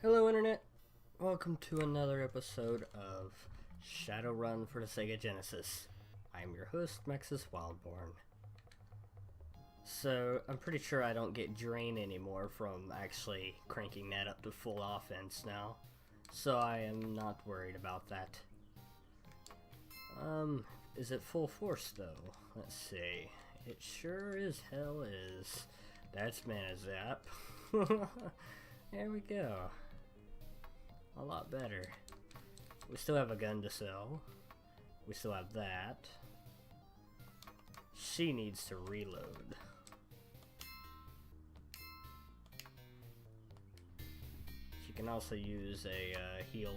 Hello Internet! Welcome to another episode of Shadowrun for the Sega Genesis. I'm your host, Maxas Wildborn. So, I'm pretty sure I don't get drain anymore from actually cranking that up to full offense now. So I am not worried about that. Is it full force though? Let's see. It sure as hell is. That's mana zap. There we go. A lot better. We still have a gun to sell. We still have that. She needs to reload. She can also use a heal.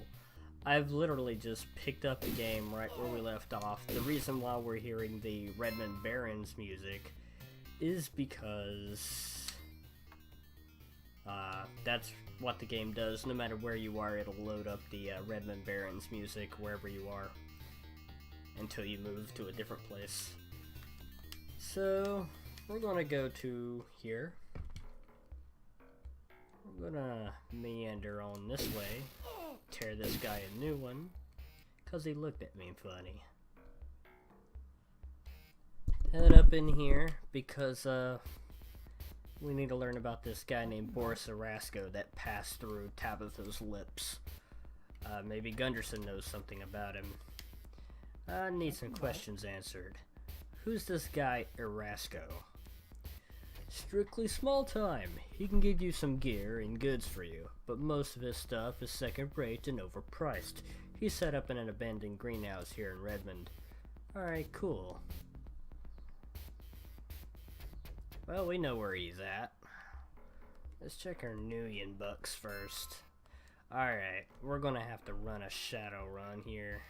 I've literally just picked up the game right where we left off. The reason why we're hearing the Redmond Barons music is because that's what the game does. No matter where you are, it'll load up the Redmond Barons music wherever you are until you move to a different place. So we're gonna go to here. We're gonna meander on this way, tear this guy a new one, cause he looked at me funny. Head up in here because we need to learn about this guy named Boris Orasco that passed through Tabitha's lips. Maybe Gunderson knows something about him. I need some questions answered. Who's this guy Orasco? Strictly small time. He can give you some gear and goods for you, but most of his stuff is second rate and overpriced. He's set up in an abandoned greenhouse here in Redmond. Alright, cool. Well, we know where he's at. Let's check our Nuyen bucks first. Alright, we're gonna have to run a shadow run here.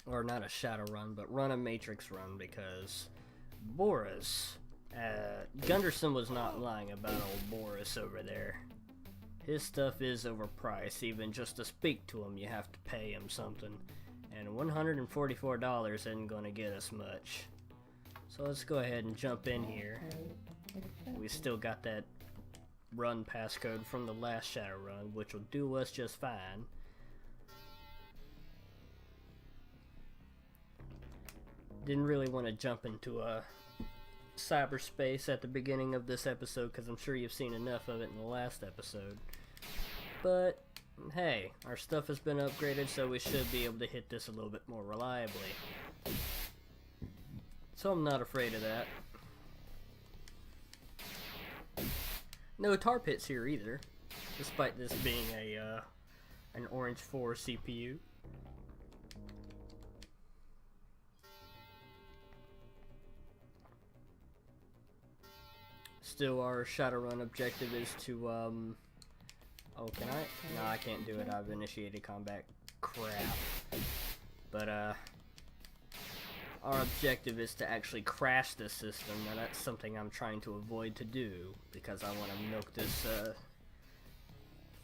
Or not a shadow run, but run a matrix run because Boris, Gunderson was not lying about old Boris over there. His stuff is overpriced. Even just to speak to him, you have to pay him something. And $144 isn't going to get us much. So let's go ahead and jump in here. We still got that run passcode from the last shadow run, which will do us just fine. Didn't really want to jump into a cyberspace at the beginning of this episode because I'm sure you've seen enough of it in the last episode. But hey, our stuff has been upgraded, so we should be able to hit this a little bit more reliably. So I'm not afraid of that. No tar pits here either, despite this being an Orange 4 CPU. Still, our Shadowrun objective is to oh, can I? No, I can't do it. I've initiated combat. Crap. But, our objective is to actually crash this system, and that's something I'm trying to avoid to do, because I want to milk this,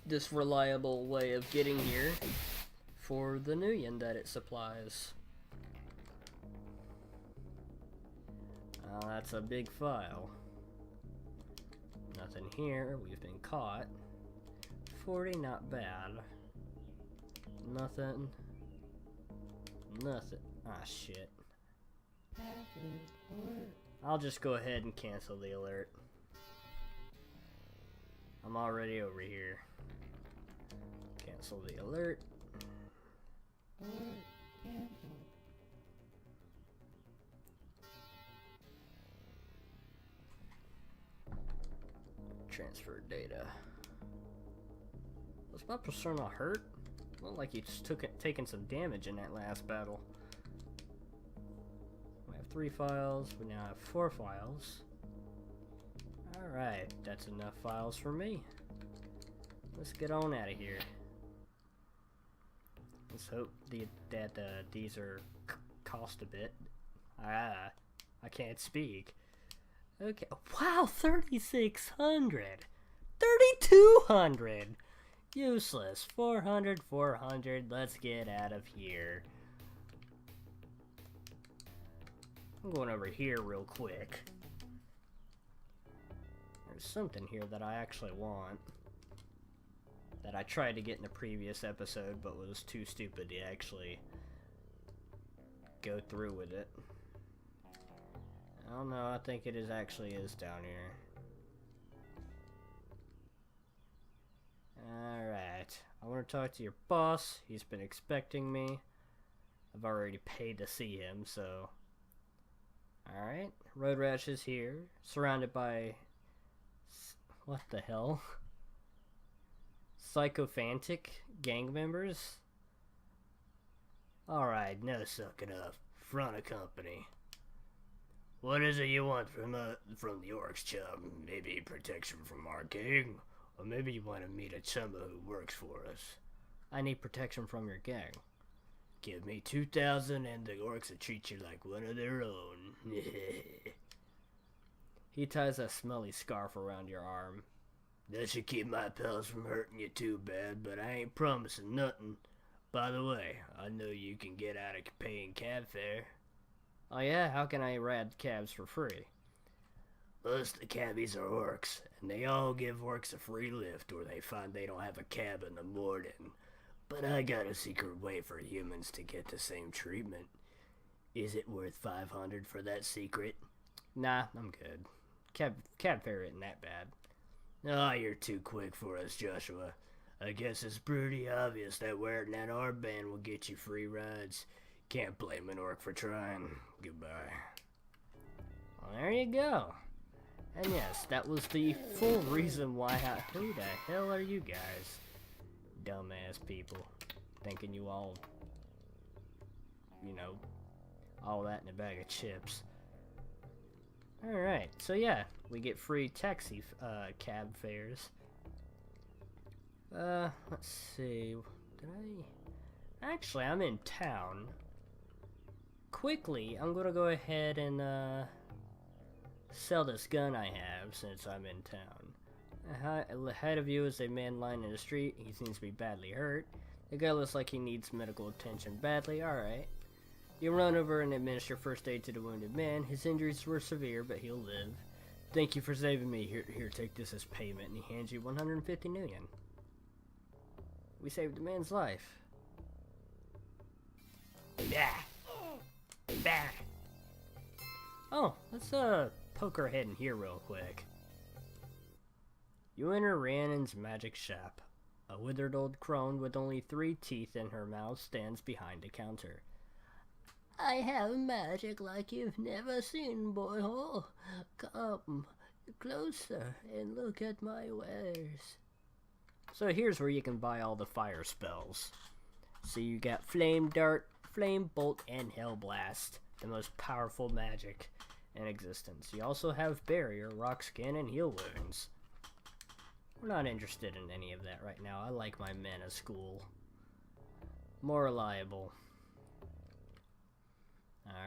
this reliable way of getting here for the Nuyen that it supplies. That's a big file. Nothing here. We've been caught. 40, not bad. Nothing. Nothing. Ah, shit. I'll just go ahead and cancel the alert. I'm already over here. Cancel the alert. Transfer data. Was my persona hurt? Looked like you just taken some damage in that last battle. We have 3 files. We now have 4 files. Alright, that's enough files for me. Let's get on out of here. Let's hope that these are cost a bit. I can't speak. Okay. Wow, 3,600. 3,200. Useless. 400, 400. Let's get out of here. I'm going over here real quick. There's something here that I actually want. That I tried to get in the previous episode, but was too stupid to actually go through with it. I don't know, I think it actually is down here. Alright, I want to talk to your boss. He's been expecting me. I've already paid to see him, so... Alright, Road Rash is here, surrounded by... What the hell? Psychophantic gang members? Alright, no sucking up. Front of company. What is it you want from the orcs, chum? Maybe protection from our gang? Or maybe you want to meet a chumma who works for us? I need protection from your gang. Give me 2,000 and the orcs will treat you like one of their own. He ties a smelly scarf around your arm. That should keep my pals from hurting you too bad, but I ain't promising nothing. By the way, I know you can get out of paying cab fare. Oh yeah? How can I ride cabs for free? Most of the cabbies are orcs, and they all give orcs a free lift or they find they don't have a cab in the morning. But I got a secret way for humans to get the same treatment. Is it worth 500 for that secret? Nah, I'm good. Cab fare isn't that bad. Oh, you're too quick for us, Joshua. I guess it's pretty obvious that wearing that armband will get you free rides. Can't blame an orc for trying. Goodbye. Well, there you go. And yes, that was the full reason why who the hell are you guys? Dumbass people. Thinking you all, you know, all that in a bag of chips. Alright, so yeah, we get free taxi cab fares. Let's see. Actually, I'm in town. Quickly, I'm gonna go ahead and sell this gun I have since I'm in town. Ahead of you is a man lying in the street. He seems to be badly hurt. The guy looks like he needs medical attention badly. Alright. You run over and administer first aid to the wounded man. His injuries were severe, but he'll live. Thank you for saving me. Here, take this as payment. And he hands you 150 million. We saved the man's life. Bah. Bah. Oh, let's poke our head in here real quick. You enter Rhiannon's magic shop. A withered old crone with only 3 teeth in her mouth stands behind a counter. I have magic like you've never seen, boyhole. Come closer and look at my wares. So here's where you can buy all the fire spells. So you got Flame Dart, Flame Bolt, and Hell Blast, the most powerful magic in existence. You also have Barrier, Rock Skin, and Heal Wounds. We're not interested in any of that right now. I like my mana school. More reliable.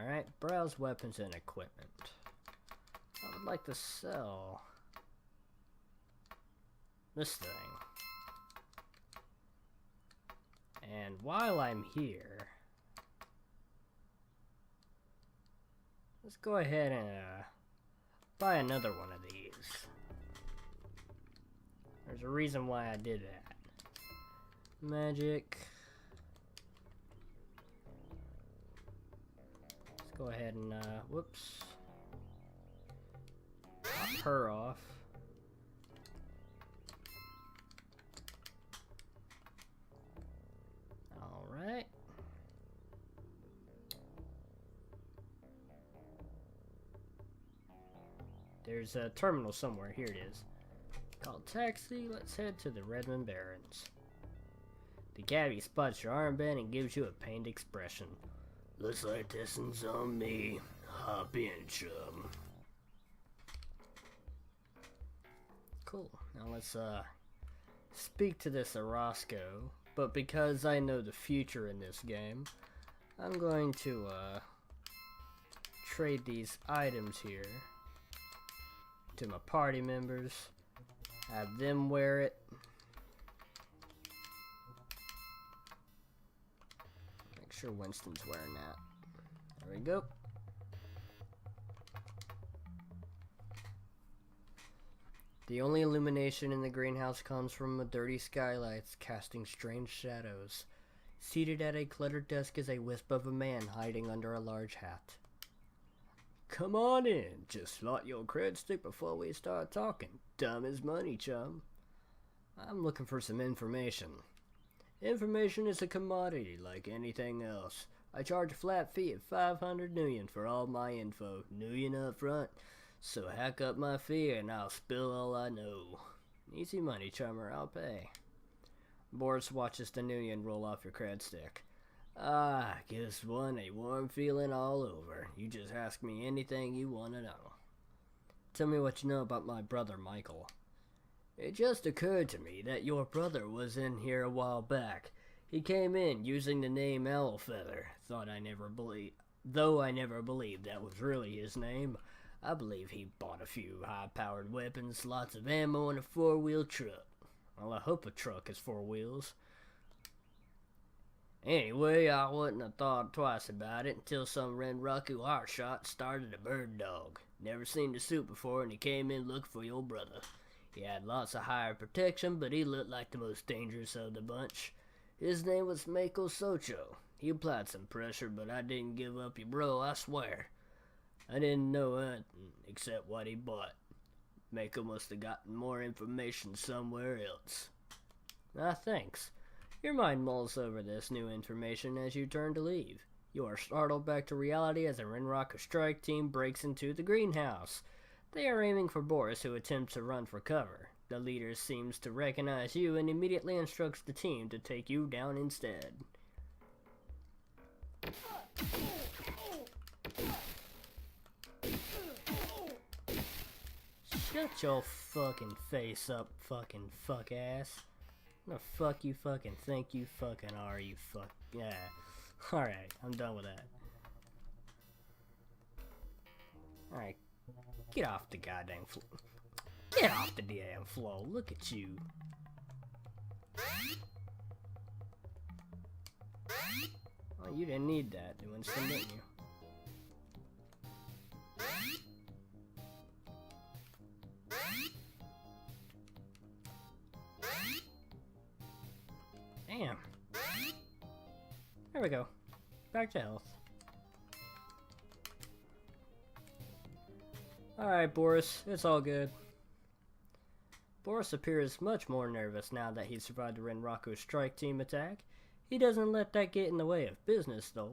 Alright, browse weapons and equipment. I would like to sell this thing. And while I'm here, let's go ahead and buy another one of these. There's a reason why I did that. Magic. Let's go ahead and, whoops. Pop her off. Alright. There's a terminal somewhere. Here it is. Called taxi. Let's head to the Redmond Barrens. The Gabby spots your armband and gives you a pained expression. Looks like this one's on me. Hop in, chum. Cool. Now let's speak to this Orozco. But because I know the future in this game, I'm going to trade these items here to my party members. Have them wear it. Make sure Winston's wearing that. There we go. The only illumination in the greenhouse comes from the dirty skylights casting strange shadows. Seated at a cluttered desk is a wisp of a man hiding under a large hat. Come on in. Just slot your cred stick before we start talking. Time is money, chum. I'm looking for some information. Information is a commodity like anything else. I charge a flat fee of 500 million for all my info. Million up front. So hack up my fee and I'll spill all I know. Easy money, chummer. I'll pay. Boris watches the million roll off your cred stick. Ah, gives one a warm feeling all over. You just ask me anything you want to know. Tell me what you know about my brother, Michael. It just occurred to me that your brother was in here a while back. He came in using the name Owlfeather. Though I never believed that was really his name. I believe he bought a few high-powered weapons, lots of ammo, and a four-wheel truck. Well, I hope a truck has four wheels. Anyway, I wouldn't have thought twice about it until some Renraku hotshot started a bird dog. Never seen the suit before, and he came in looking for your brother. He had lots of higher protection, but he looked like the most dangerous of the bunch. His name was Mako Socho. He applied some pressure, but I didn't give up your bro, I swear. I didn't know anything except what he bought. Mako must have gotten more information somewhere else. Ah, thanks. Your mind mulls over this new information as you turn to leave. You are startled back to reality as a Renraku strike team breaks into the greenhouse. They are aiming for Boris, who attempts to run for cover. The leader seems to recognize you and immediately instructs the team to take you down instead. Shut your fucking face up, fucking fuck ass. The fuck you fucking think you fucking are, you fuck. Yeah. Alright, I'm done with that. Alright. Get off the goddamn floor. Get off the damn floor. Look at you. Oh, you didn't need that to Winston, didn't you? Damn. There we go. Back to health. Alright, Boris. It's all good. Boris appears much more nervous now that he survived the Renraku strike team attack. He doesn't let that get in the way of business, though.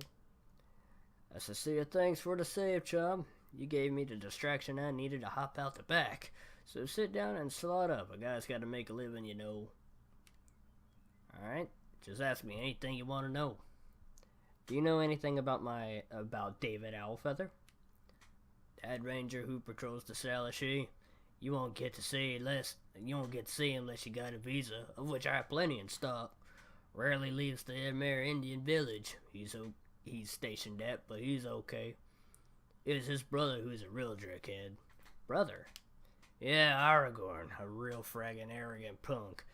A sincere thanks for the save, chum. You gave me the distraction I needed to hop out the back. So sit down and slot up. A guy's got to make a living, you know. Alright, just ask me anything you want to know. Do you know anything about David Owlfeather? That ranger who patrols the Scala Inn? You won't get to see him unless you got a visa, of which I have plenty in stock. Rarely leaves the Amerindian village. He's stationed at, but he's okay. It was his brother who's a real jerkhead. Brother? Yeah, Aragorn, a real fragging arrogant punk.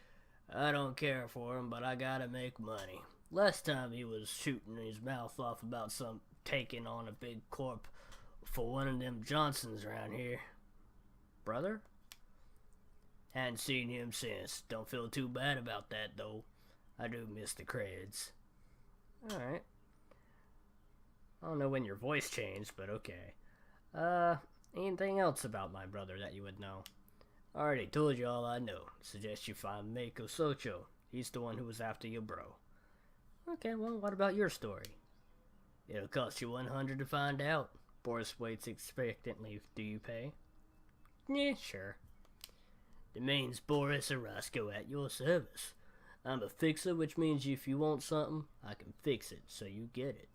I don't care for him, but I gotta make money. Last time he was shooting his mouth off about some taking on a big corp for one of them Johnsons around here. Brother? Hadn't seen him since. Don't feel too bad about that, though. I do miss the creds. Alright. I don't know when your voice changed, but okay. Anything else about my brother that you would know? I already told you all I know. Suggest you find Mako Socho. He's the one who was after your bro. Okay, well, what about your story? It'll cost you 100 to find out. Boris waits expectantly. Do you pay? Yeah, sure. The name's Boris Orozco at your service. I'm a fixer, which means if you want something, I can fix it, so you get it.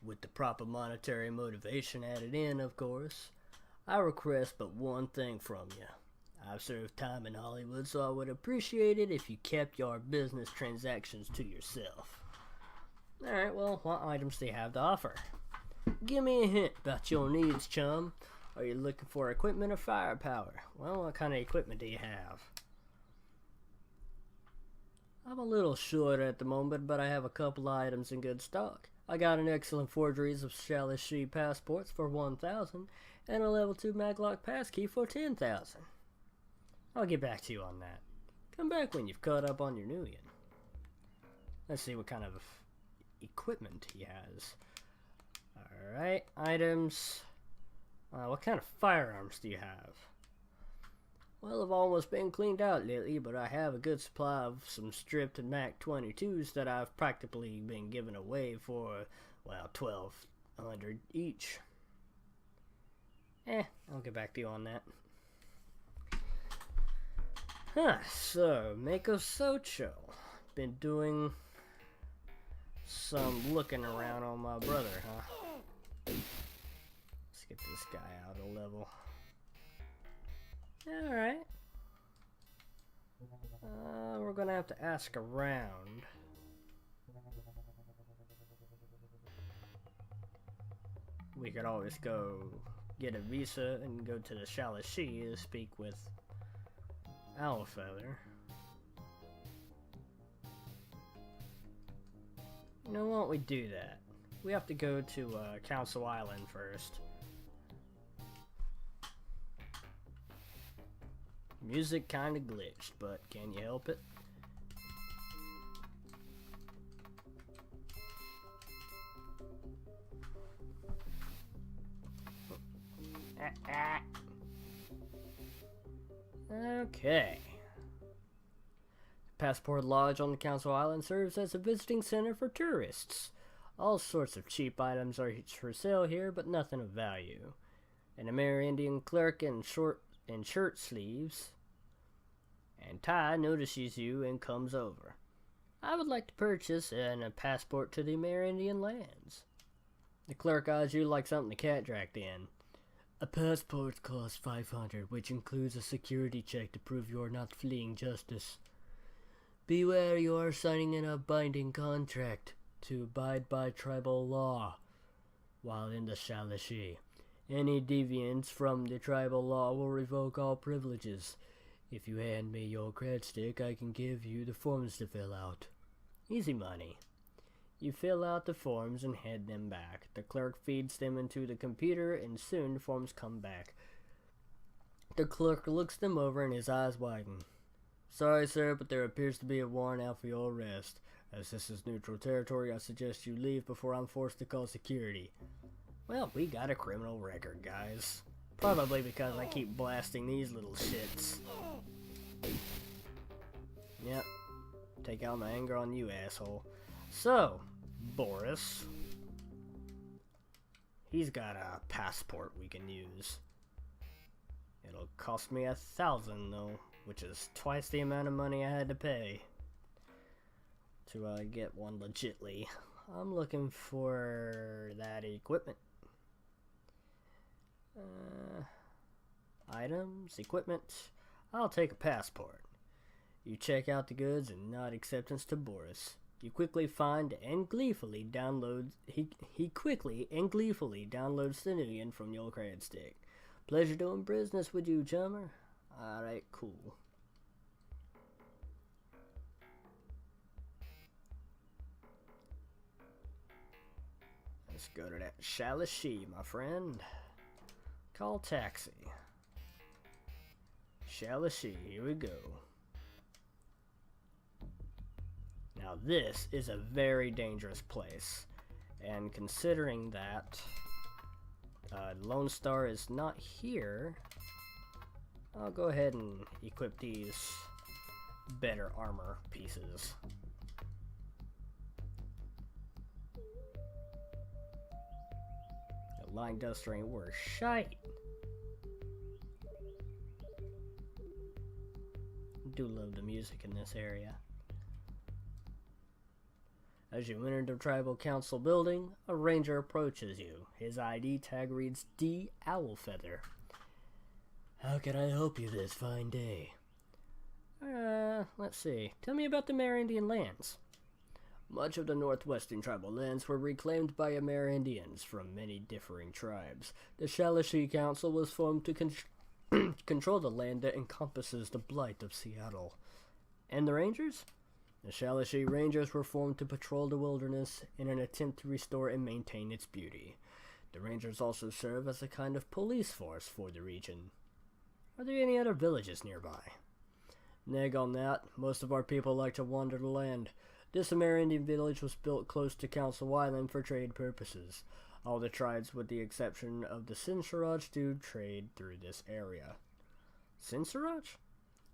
With the proper monetary motivation added in, of course. I request but one thing from you. I've served time in Hollywood, so I would appreciate it if you kept your business transactions to yourself. Alright, well, what items do you have to offer? Give me a hint about your needs, chum. Are you looking for equipment or firepower? Well, what kind of equipment do you have? I'm a little short at the moment, but I have a couple items in good stock. I got an excellent forgeries of Scala Inn passports for 1,000, and a level 2 maglock passkey for 10,000. I'll get back to you on that. Come back when you've caught up on your Nuyen. Let's see what kind of equipment he has. Alright, items. What kind of firearms do you have? Well, I've almost been cleaned out lately, but I have a good supply of some stripped Mac 22s that I've practically been giving away for, well, 1,200 each. I'll get back to you on that. So, Mako Socho. Been doing some looking around on my brother, huh? Let's get this guy out of level. Alright. We're gonna have to ask around. We could always go get a visa and go to the Scala Inn to speak with Owlfeather. You know, why don't we do that? We have to go to Council Island first. Music kinda glitched, but can you help it? Okay. Passport Lodge on the Council Island serves as a visiting center for tourists. All sorts of cheap items are for sale here, but nothing of value. An Amerindian clerk in shirt sleeves and tie notices you and comes over. I would like to purchase a passport to the Amerindian lands. The clerk eyes you like something the cat dragged in. A passport costs 500, which includes a security check to prove you are not fleeing justice. Beware, you are signing in a binding contract to abide by tribal law while in the Scala Inn. Any deviance from the tribal law will revoke all privileges. If you hand me your cred stick, I can give you the forms to fill out. Easy money. You fill out the forms and hand them back. The clerk feeds them into the computer, and soon the forms come back. The clerk looks them over and his eyes widen. Sorry, sir, but there appears to be a warrant out for your arrest. As this is neutral territory, I suggest you leave before I'm forced to call security. Well, we got a criminal record, guys. Probably because I keep blasting these little shits. Yep. Take out my anger on you, asshole. So, Boris. He's got a passport we can use. It'll cost me 1,000 though, which is twice the amount of money I had to pay to get one legitly. I'm looking for that equipment. Items, equipment. I'll take a passport. You check out the goods and nod acceptance to Boris. You quickly find and gleefully downloads. He quickly and gleefully downloads the Nuyen from your cred stick. Pleasure doing business with you, chummer. Alright, cool. Let's go to that Scala Inn, my friend. Call taxi. Scala Inn, here we go. Now this is a very dangerous place, and considering that Lone Star is not here, I'll go ahead and equip these better armor pieces. The line duster ain't worth shite. Do love the music in this area. As you enter the Tribal Council building, a ranger approaches you. His ID tag reads D. Owlfeather. How can I help you this fine day? Let's see. Tell me about the Amerindian lands. Much of the northwestern tribal lands were reclaimed by Amerindians from many differing tribes. The Scala Inn Council was formed to control the land that encompasses the blight of Seattle. And the Rangers? The Scala Inn Rangers were formed to patrol the wilderness in an attempt to restore and maintain its beauty. The Rangers also serve as a kind of police force for the region. Are there any other villages nearby? Neg on that, most of our people like to wander the land. This Amerindian village was built close to Council Island for trade purposes. All the tribes, with the exception of the Sinsaraj, do trade through this area. Sinsaraj?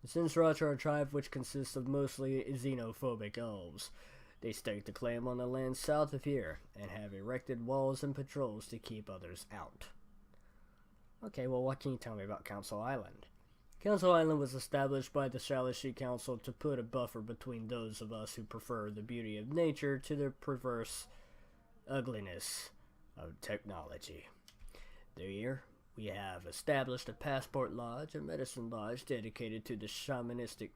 The Sinsaraj are a tribe which consists of mostly xenophobic elves. They stake the claim on the land south of here, and have erected walls and patrols to keep others out. Okay, well, what can you tell me about Council Island? Council Island was established by the Shalashi Council to put a buffer between those of us who prefer the beauty of nature to the perverse ugliness of technology. Here, we have established a passport lodge, a medicine lodge dedicated to the shamanistic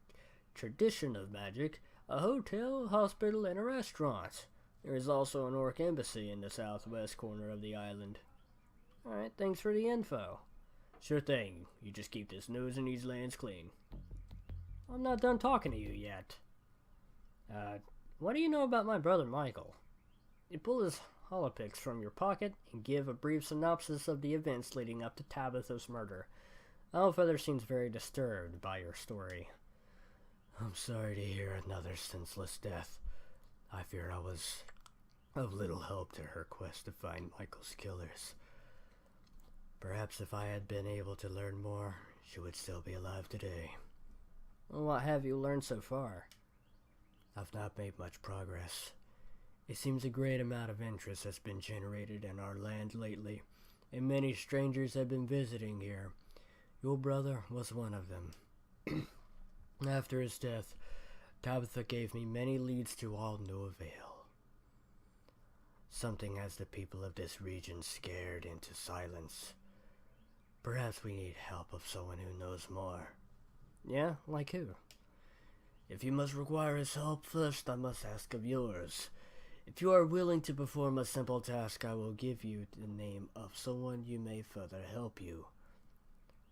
tradition of magic, a hotel, hospital, and a restaurant. There is also an orc embassy in the southwest corner of the island. Alright, thanks for the info. Sure thing. You just keep this nose in these lands clean. I'm not done talking to you yet. What do you know about my brother Michael? You pull his holopics from your pocket and give a brief synopsis of the events leading up to Tabitha's murder. Owlfeather seems very disturbed by your story. I'm sorry to hear another senseless death. I fear I was of little help to her quest to find Michael's killers. Perhaps if I had been able to learn more, she would still be alive today. Well, what have you learned so far? I've not made much progress. It seems a great amount of interest has been generated in our land lately, and many strangers have been visiting here. Your brother was one of them. After his death, Tabitha gave me many leads to all no avail. Something has the people of this region scared into silence. Perhaps we need help of someone who knows more. Yeah, like who? If you must require his help first, I must ask of yours. If you are willing to perform a simple task, I will give you the name of someone who may further help you.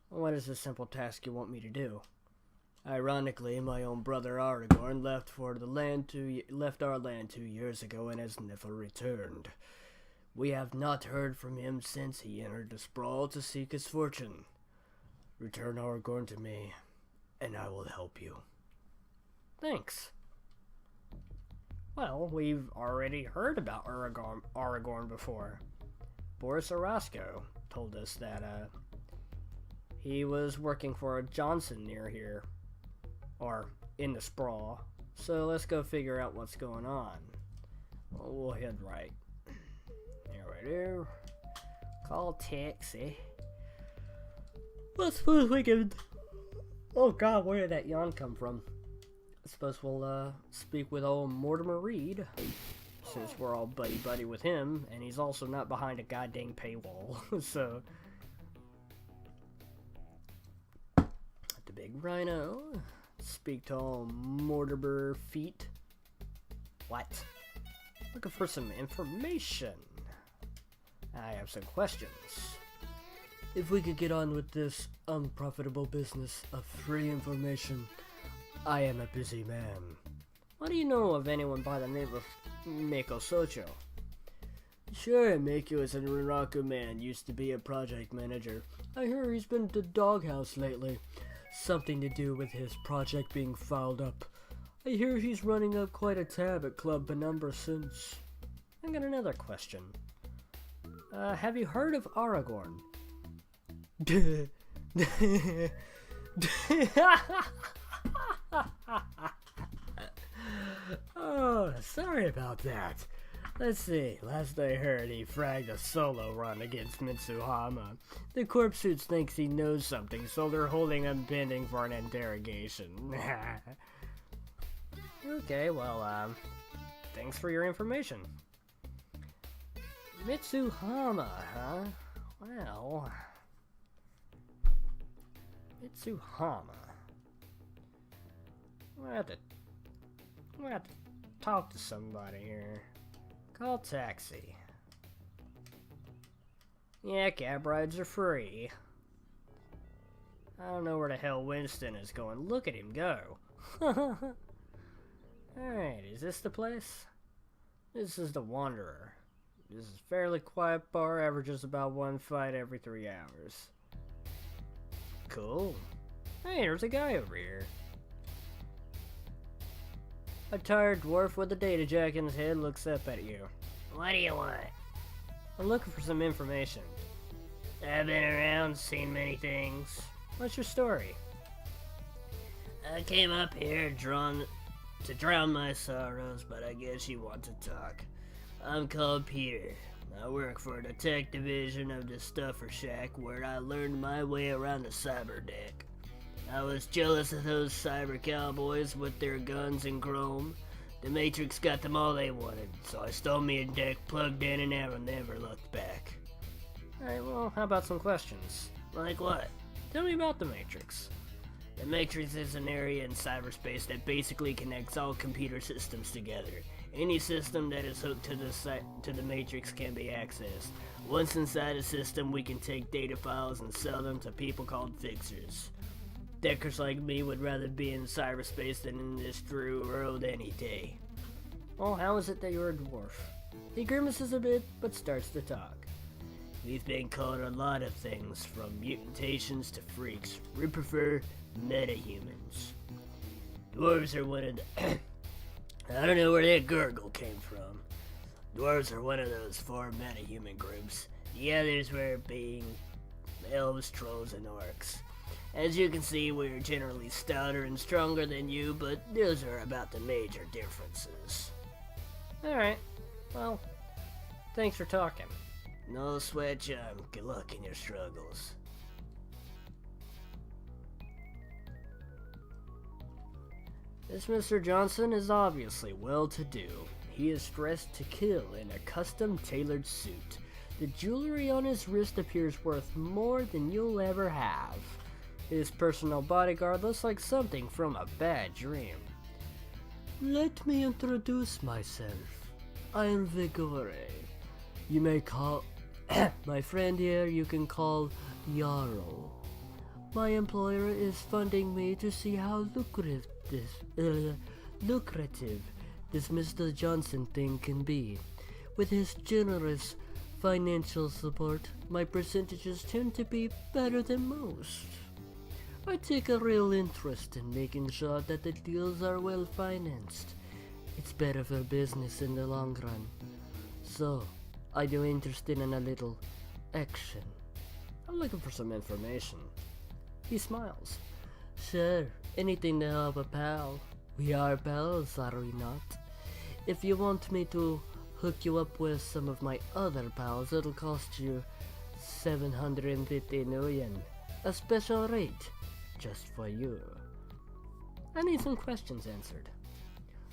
What is the simple task you want me to do? Ironically, my own brother Aragorn left our land 2 years ago and has never returned. We have not heard from him since he entered the sprawl to seek his fortune. Return Aragorn to me, and I will help you. Thanks. Well, we've already heard about Aragorn before. Boris Orozco told us that he was working for a Johnson near here, or in the sprawl. So let's go figure out what's going on. We'll head right. There we do. Call taxi. Let's suppose we can... Oh god, where did that yawn come from? I suppose we'll speak with old Mortimer Reed, since we're all buddy-buddy with him, and he's also not behind a goddamn paywall, so... The big rhino. Speak to old Mortimer Feet. What? Looking for some information. I have some questions. If we could get on with this unprofitable business of free information, I am a busy man. What do you know of anyone by the name of Mako Socho? Sure, Mako is a Ruraku man, used to be a project manager. I hear he's been to Doghouse lately. Something to do with his project being filed up. I hear he's running up quite a tab at Club Penumbra since. I got another question. Have you heard of Aragorn? Oh, sorry about that. Let's see, last I heard he fragged a solo run against Mitsuhama. The corpse suits thinks he knows something, so they're holding him pending for an interrogation. Okay, well, thanks for your information. Mitsuhama, huh? Well... Mitsuhama. We'll have to talk to somebody here. Call taxi. Yeah, cab rides are free. I don't know where the hell Winston is going. Look at him go. Alright, is this the place? This is the Wanderer. This is a fairly quiet bar, averages about one fight every 3 hours. Cool. Hey, there's a guy over here. A tired dwarf with a data jack in his head looks up at you. What do you want? I'm looking for some information. I've been around, seen many things. What's your story? I came up here to drown my sorrows, but I guess you want to talk. I'm called Pierre. I work for the tech division of the Stuffer Shack, where I learned my way around the cyber deck. I was jealous of those cyber cowboys with their guns and chrome. The Matrix got them all they wanted, so I stole me a deck, plugged in, and never looked back. Alright, well, how about some questions? Like what? Tell me about the Matrix. The Matrix is an area in cyberspace that basically connects all computer systems together. Any system that is hooked to the Matrix can be accessed. Once inside a system, we can take data files and sell them to people called fixers. Deckers like me would rather be in cyberspace than in this true world any day. Well, how is it that you're a dwarf? He grimaces a bit, but starts to talk. We've been called a lot of things, from mutations to freaks. We prefer metahumans. Dwarves are one of the... I don't know where that gurgle came from. Dwarves are one of those 4 metahuman groups. The others were being elves, trolls, and orcs. As you can see, we're generally stouter and stronger than you, but those are about the major differences. Alright, well, thanks for talking. No sweat, chum. Good luck in your struggles. This Mr. Johnson is obviously well-to-do. He is dressed to kill in a custom-tailored suit. The jewelry on his wrist appears worth more than you'll ever have. His personal bodyguard looks like something from a bad dream. Let me introduce myself. I am Vigore. You may call... my friend here you can call Yarrow. My employer is funding me to see how lucrative this Mr. Johnson thing can be. With his generous financial support, my percentages tend to be better than most. I take a real interest in making sure that the deals are well financed. It's better for business in the long run. So, are you interested in a little action? I'm looking for some information. He smiles. Sure, anything to help a pal. We are pals, are we not? If you want me to hook you up with some of my other pals, it'll cost you 750 million. A special rate. Just for you. I need some questions answered.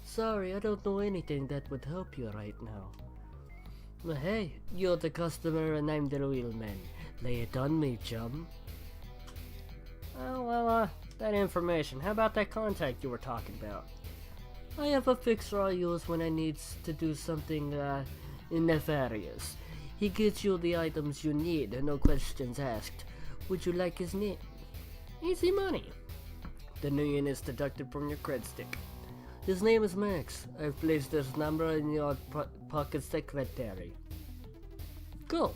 Sorry, I don't know anything that would help you right now. Well, hey, you're the customer and I'm the wheelman. Lay it on me, chum. Oh, well, that information. How about that contact you were talking about? I have a fixer I use when I need to do something, nefarious. He gets you the items you need, no questions asked. Would you like his name? Easy money. The million is deducted from your cred stick. His name is Max. I've placed his number in your pocket secretary. Cool.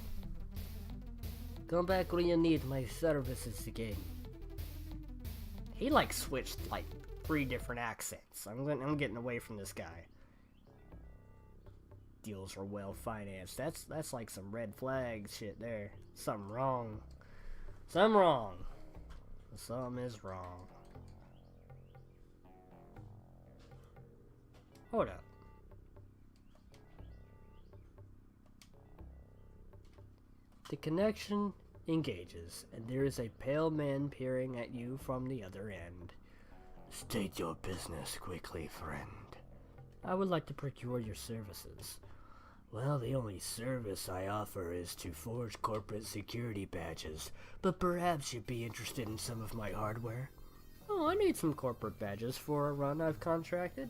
Come back when you need my services again. He switched 3 different accents. I'm getting away from this guy. Deals are well financed. That's like some red flag shit there. Something wrong. Something wrong. Something is wrong. Hold up. The connection engages, and there is a pale man peering at you from the other end. State your business quickly, friend. I would like to procure your services. Well, the only service I offer is to forge corporate security badges, but perhaps you'd be interested in some of my hardware? Oh, I need some corporate badges for a run I've contracted.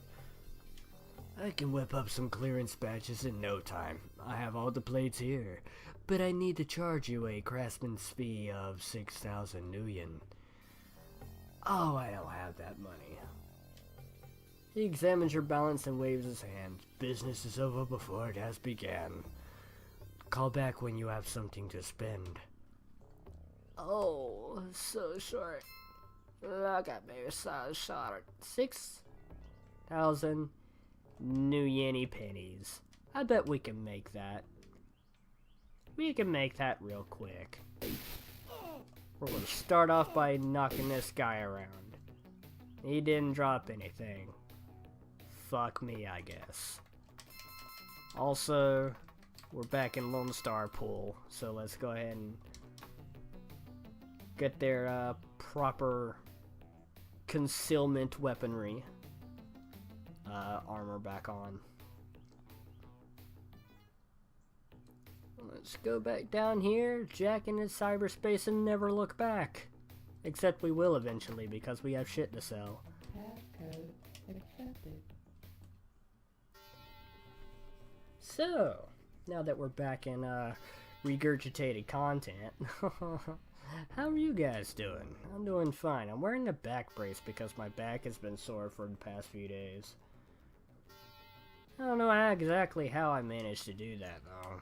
I can whip up some clearance badges in no time. I have all the plates here, but I need to charge you a craftsman's fee of 6,000 nuyen. Oh, I don't have that money. He examines your balance and waves his hand. Business is over before it has begun. Call back when you have something to spend. Oh, so short. Look at me, so short. 6,000 new yenny pennies. I bet we can make that. We can make that real quick. We're gonna start off by knocking this guy around. He didn't drop anything. Fuck me, I guess. Also, we're back in Lone Star Pool, so let's go ahead and get their proper concealment weaponry armor back on. Let's go back down here, jack into cyberspace, and never look back. Except we will eventually, because we have shit to sell. Passcode accepted. So, now that we're back in regurgitated content, how are you guys doing? I'm doing fine. I'm wearing a back brace because my back has been sore for the past few days. I don't know exactly how I managed to do that, though.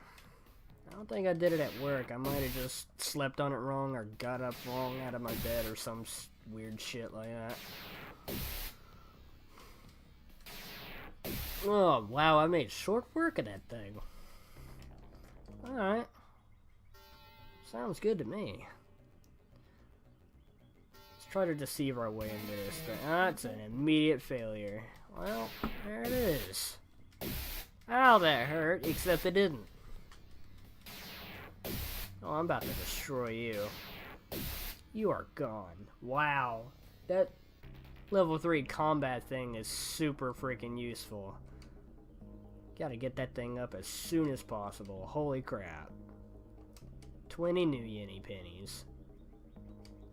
I don't think I did it at work. I might have just slept on it wrong or got up wrong out of my bed or some weird shit like that. Oh, wow, I made short work of that thing. Alright. Sounds good to me. Let's try to deceive our way into this thing. That's an immediate failure. Well, there it is. Ow, that hurt, except it didn't. Oh, I'm about to destroy you. You are gone. Wow. That level 3 combat thing is super freaking useful. Gotta get that thing up as soon as possible. Holy crap. 20 new yenny pennies.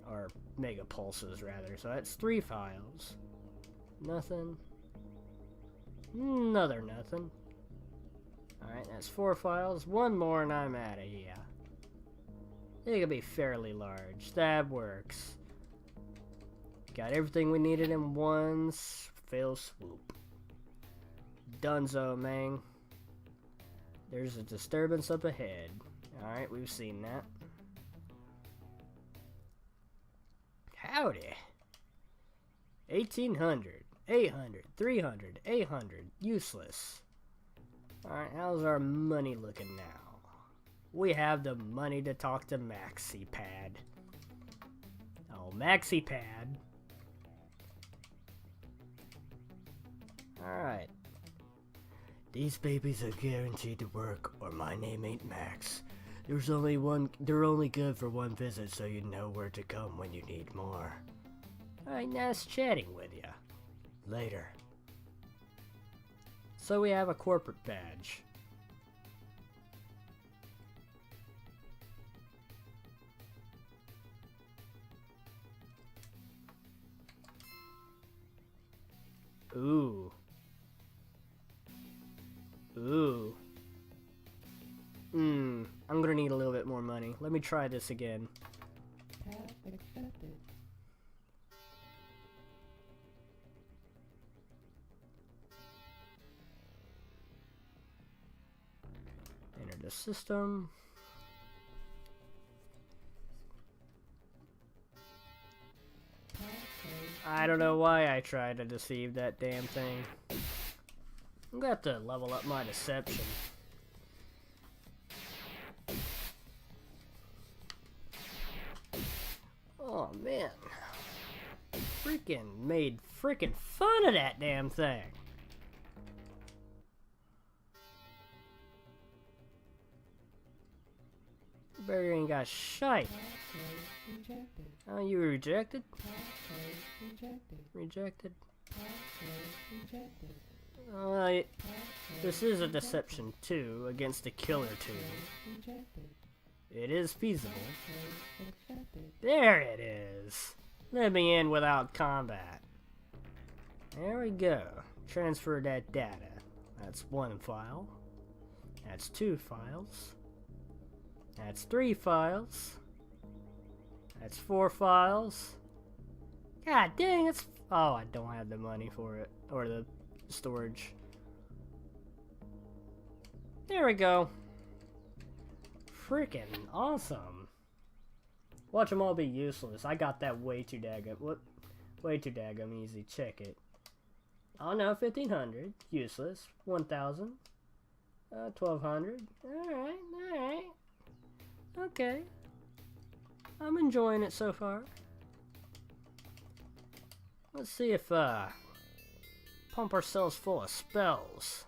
Or mega pulses, rather. So that's 3 files. Nothing. Another nothing. Alright, that's 4 files. 1 more and I'm out of here. It can be fairly large. That works. Got everything we needed in one fell swoop. Dunzo, man. There's a disturbance up ahead. Alright, we've seen that. Howdy. 1800, 800, 300, 800. Useless. Alright, how's our money looking now? We have the money to talk to MaxiPad. Oh, MaxiPad. Alright. These babies are guaranteed to work, or my name ain't Max. They're only good for one visit, so you know where to come when you need more. Alright, nice chatting with ya. Later. So we have a corporate badge. Ooh. Ooh. I'm gonna need a little bit more money. Let me try this again. Pass accepted. Enter the system. I don't know why I tried to deceive that damn thing. I'm gonna have to level up my deception. Oh man. Freaking made freaking fun of that damn thing. Barry ain't got shite. Rejected. Oh, you were rejected? Rejected. Rejected? Rejected. This is a deception too, against a killer too. Rejected. It is feasible. Accepted. There it is. Let me in without combat. There we go. Transfer that data. That's 1 file. That's 2 files. That's 3 files. That's 4 files. God dang, it's... Oh, I don't have the money for it. Or the storage. There we go. freaking awesome. Watch them all be useless. I got that way too daggum. What? Way too daggum easy. Check it. Oh no, 1500. Useless. 1000. 1200. Alright. Okay. I'm enjoying it so far. Let's see if, pump ourselves full of spells.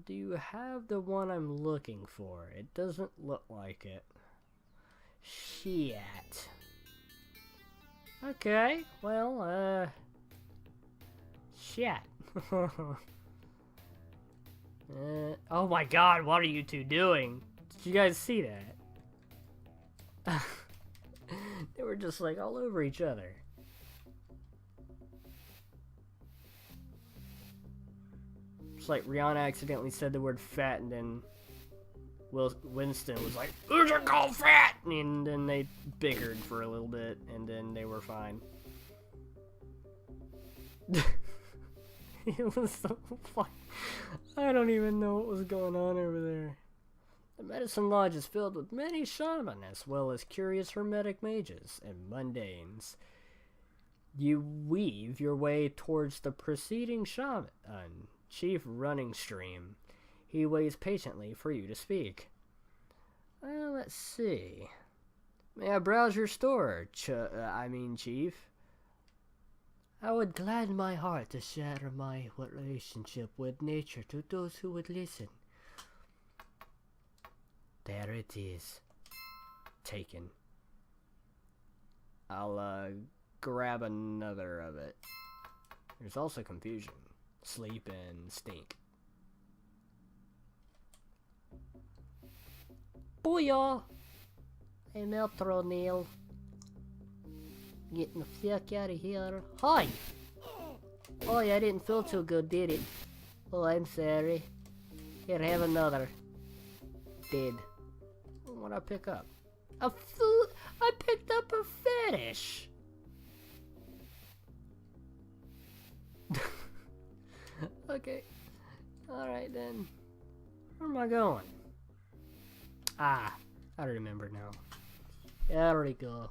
Do you have the one I'm looking for? It doesn't look like it. Shit. Okay, well, shit. Oh my god, what are you two doing? Did you guys see that? They were just like all over each other. It's like Rihanna accidentally said the word fat and then Winston was like, "Who's it called fat?" And then they bickered for a little bit and then they were fine. It was so fun. I don't even know what was going on over there. The medicine lodge is filled with many shaman as well as curious hermetic mages and mundanes. You weave your way towards the preceding shaman, chief running stream. He waits patiently for you to speak. Well, let's see. May I browse your store, Chief? I would gladden my heart to share my relationship with nature to those who would listen. There it is. Taken. I'll, grab another of it. There's also confusion. Sleep and stink. Booyah! Hey, Metro Neil. Getting the fuck out of here. Hi! Oh, I didn't feel too good, did it? Oh, I'm sorry. Here, have another. Dead. What'd I pick up? I picked up a fetish! Okay. Alright then. Where am I going? Ah, I remember now. There we go.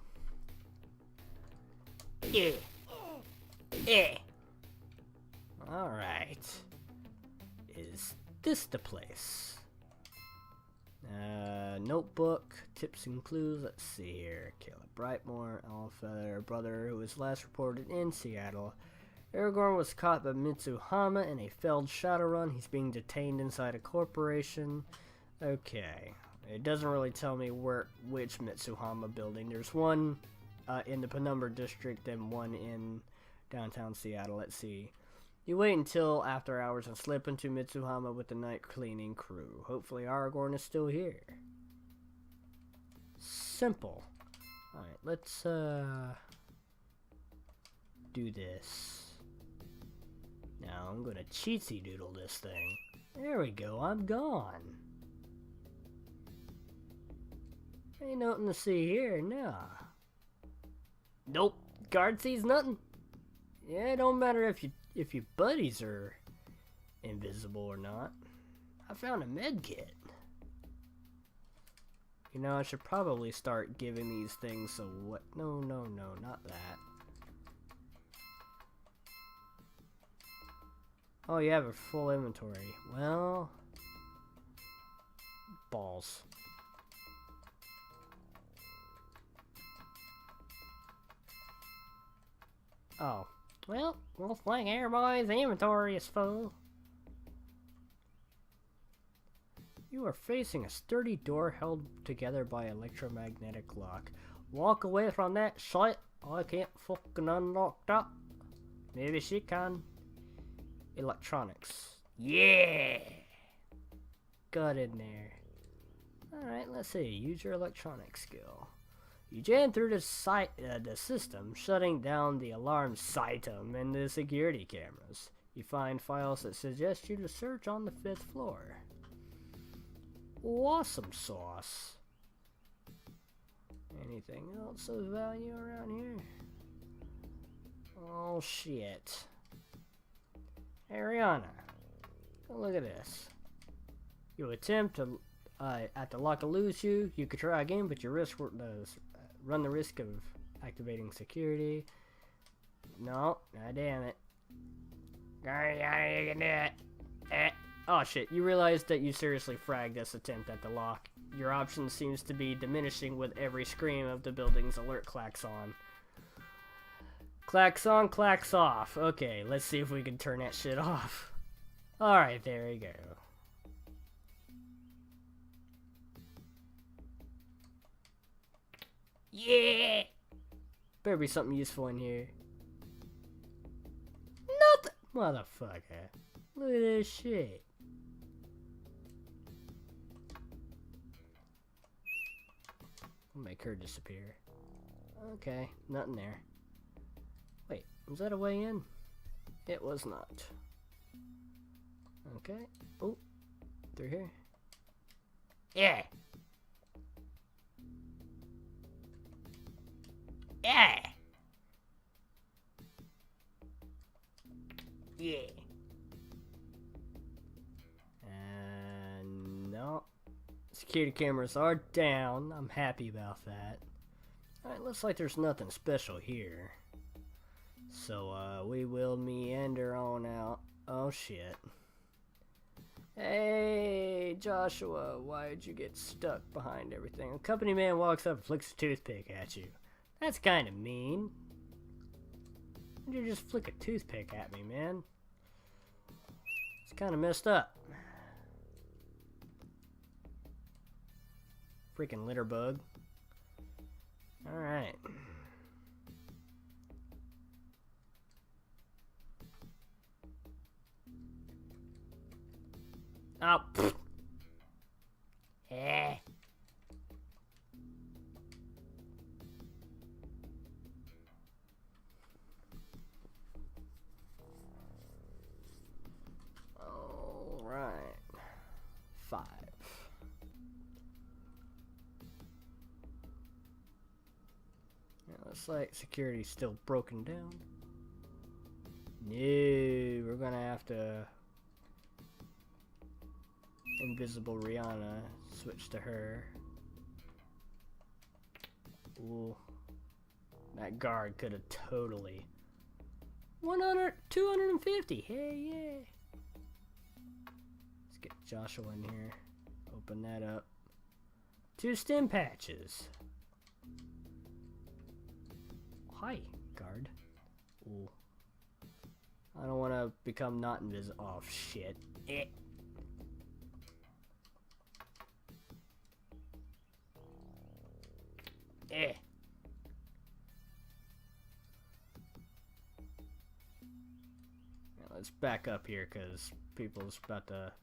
Alright. Is this the place? Notebook, tips and clues. Let's see here. Kayla Brightman, Alpha, brother who was last reported in Seattle. Aragorn was caught by Homma in a failed Shadowrun. He's being detained inside a corporation. Okay. It doesn't really tell me which Homma building. There's one in the Penumbra district and one in downtown Seattle. Let's see. You wait until after hours and slip into Homma with the night cleaning crew. Hopefully Aragorn is still here. Simple. Alright, let's do this. Now I'm gonna cheatsy doodle this thing. There we go, I'm gone. Ain't nothing to see here, nah. Nope, guard sees nothing. Yeah, it don't matter if your buddies are invisible or not. I found a med kit. You know, I should probably start giving these things so what? No, not that. Oh, you have a full inventory. Well, balls. Oh, well, looks like everybody's inventory is full. You are facing a sturdy door held together by electromagnetic lock. Walk away from that shit. I can't fucking unlock that. Maybe she can. Electronics. Yeah! Got in there. Alright, let's see. Use your electronic skill. You jam through the system, shutting down the alarm system and the security cameras. You find files that suggest you to search on the 5th floor. Awesome sauce. Anything else of value around here? Oh shit. Ariana, look at this. You attempt to At the lock will lose you. You could try again, but your risk run the risk of activating security. No, god damn it. You can do it. Oh shit, you realize that you seriously fragged this attempt at the lock. Your option seems to be diminishing with every scream of the building's alert klaxon. Clacks on, clacks off. Okay, let's see if we can turn that shit off. Alright, there we go. Yeah! Better be something useful in here. Nothing! Motherfucker. Look at this shit. I'll make her disappear. Okay, nothing there. Wait, was that a way in? It was not. Okay. Oh, through here. Yeah! Yeah! Yeah! And no. Security cameras are down. I'm happy about that. Alright, looks like there's nothing special here. So, we will meander on out. Oh, shit. Hey, Joshua, why'd you get stuck behind everything? A company man walks up and flicks a toothpick at you. That's kind of mean. Why'd you just flick a toothpick at me, man? It's kind of messed up. Freaking litter bug. Alright. Oh, pfft. Eh. All right. 5. Yeah, looks like security's still broken down. No, we're gonna have to invisible Rihanna, switch to her. Ooh. That guard could have totally 100, 250, hey yeah. Let's get Joshua in here. Open that up. 2 stim patches. Hi, guard. Ooh. I don't want to become not invisible. Oh shit. Eh. Eh. Now let's back up here because people's about to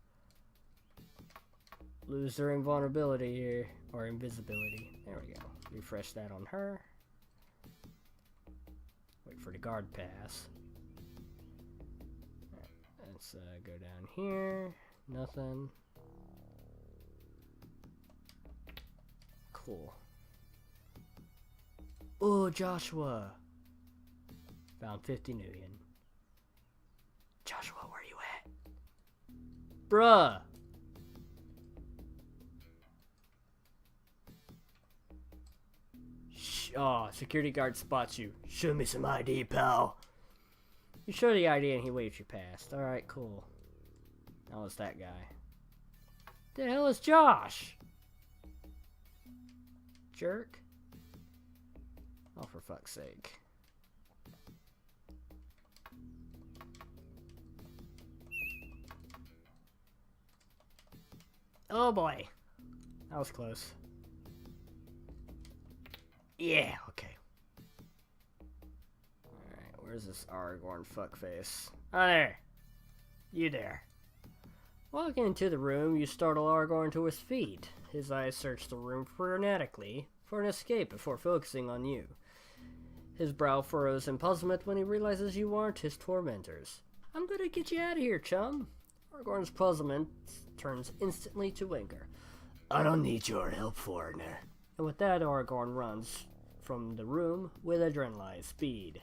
lose their invulnerability here, or invisibility. There we go. Refresh that on her. Wait for the guard pass. Right, let's go down here. Nothing. Cool. Oh, Joshua. Found 50 million. Joshua, where you at? Bruh. Oh, security guard spots you. Show me some ID, pal. You show the ID and he waves you past. Alright, cool. That was that guy. The hell is Josh? Jerk. Oh, for fuck's sake. Oh boy. That was close. Yeah, okay. Alright, where's this Aragorn fuckface? Oh, there. You there. Walking into the room, you startle Aragorn to his feet. His eyes search the room frenetically for an escape before focusing on you. His brow furrows in puzzlement when he realizes you aren't his tormentors. I'm gonna get you out of here, chum. Aragorn's puzzlement turns instantly to anger. I don't need your help, foreigner. And with that, Aragorn runs from the room with adrenaline speed.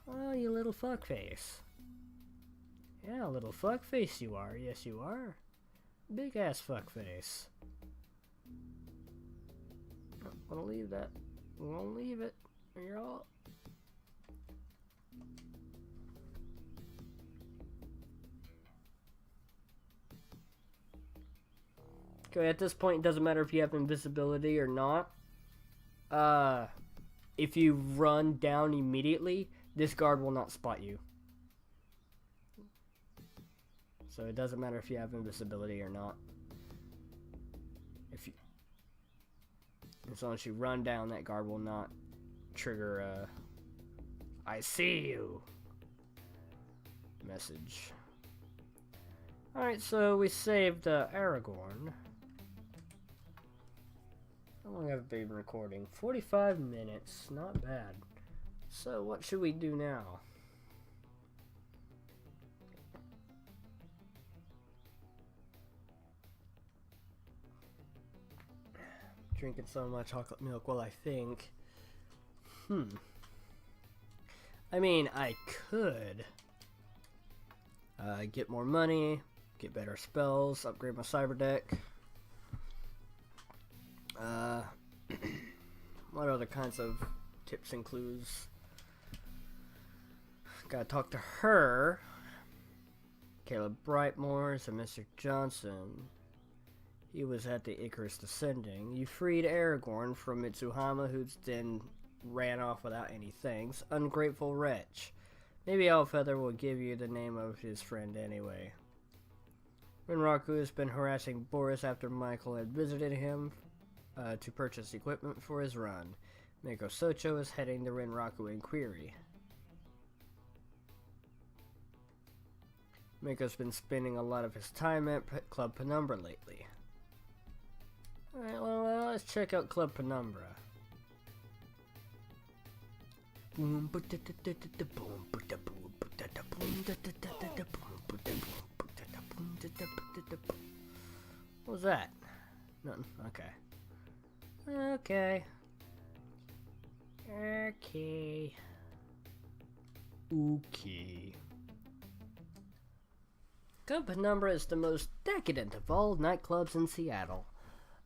Oh, you little fuckface. Yeah, little fuckface you are. Yes, you are. Big ass fuckface. I'm gonna leave that. I'm gonna leave it. You're all. Okay, at this point, it doesn't matter if you have invisibility or not. If you run down immediately, this guard will not spot you. So it doesn't matter if you have invisibility or not. If you, as long as you run down, that guard will not trigger I see you message. Alright, so we saved Aragorn. How long have I been recording? 45 minutes, not bad. So what should we do now? Drinking so much chocolate milk, well, I think. I mean, I could get more money, get better spells, upgrade my cyber deck. What other kinds of tips and clues? Gotta talk to her. Kayla Brightman and Mr. Johnson. He was at the Icarus Descending. You freed Aragorn from Mitsuhama, who then ran off without any thanks. Ungrateful wretch. Maybe Elfeather will give you the name of his friend anyway. Rinraku has been harassing Boris after Michael had visited him to purchase equipment for his run. Mako Socho is heading the Rinraku inquiry. Mako's been spending a lot of his time at Club Penumbra lately. Alright, well, let's check out Club Penumbra. What was that? Nothing. Okay. Okay. Club Penumbra is the most decadent of all nightclubs in Seattle.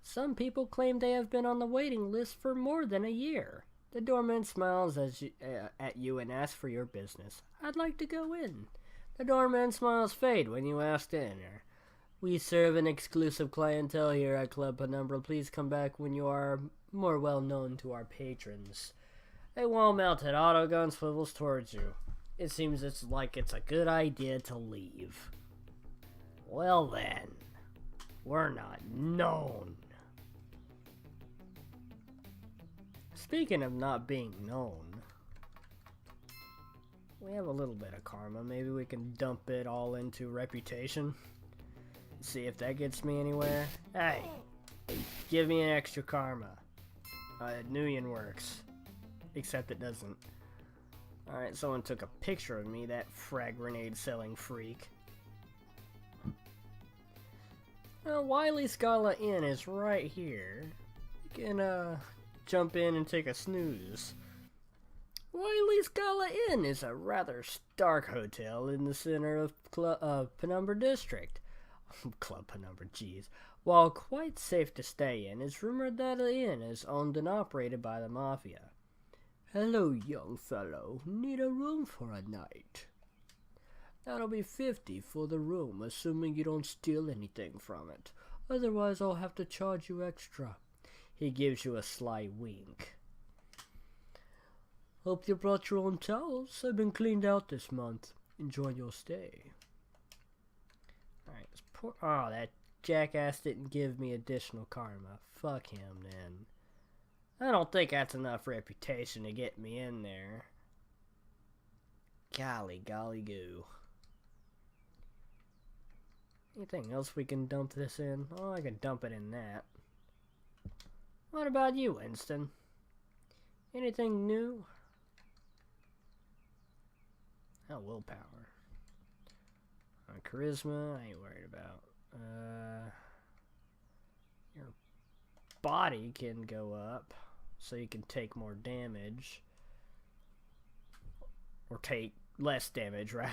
Some people claim they have been on the waiting list for more than a year. The doorman smiles at you and asks for your business. I'd like to go in. The doorman smiles fade when you ask to enter. We serve an exclusive clientele here at Club Penumbra. Please come back when you are more well known to our patrons. A wall-mounted autogun swivels towards you. It seems it's a good idea to leave. Well then, we're not known. Speaking of not being known, we have a little bit of karma. Maybe we can dump it all into reputation. See if that gets me anywhere. Hey, give me an extra karma. Nuyen works. Except it doesn't. Alright, someone took a picture of me, that frag grenade selling freak. Wiley Scala Inn is right here. You can, jump in and take a snooze. Wiley Scala Inn is a rather stark hotel in the center of Penumbra District. Club Penumbra, jeez. While quite safe to stay in, it's rumored that the inn is owned and operated by the Mafia. Hello, young fellow. Need a room for a night? That'll be $50 for the room, assuming you don't steal anything from it. Otherwise, I'll have to charge you extra. He gives you a sly wink. Hope you brought your own towels. I've been cleaned out this month. Enjoy your stay. Alright, oh, that jackass didn't give me additional karma. Fuck him, then. I don't think that's enough reputation to get me in there. Golly goo. Anything else we can dump this in? Oh, I can dump it in that. What about you, Winston? Anything new? Oh, willpower. Charisma, I ain't worried about. Your body can go up, so you can take more damage. Or take less damage, rather.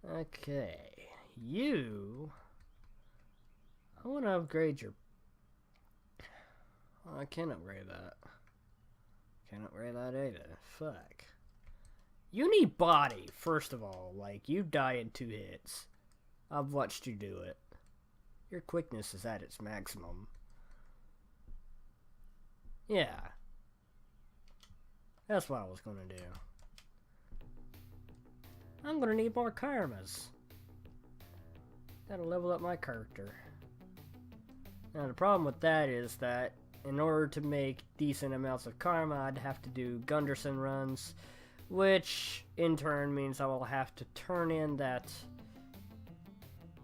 Okay. You I want to upgrade your... Oh, I can't upgrade that. Can't upgrade that either. Fuck. You need body, first of all. Like, you die in 2 hits. I've watched you do it. Your quickness is at its maximum. Yeah. That's what I was gonna do. I'm gonna need more karmas. That'll level up my character. Now the problem with that is that in order to make decent amounts of karma, I'd have to do Gunderson runs, which in turn means I will have to turn in that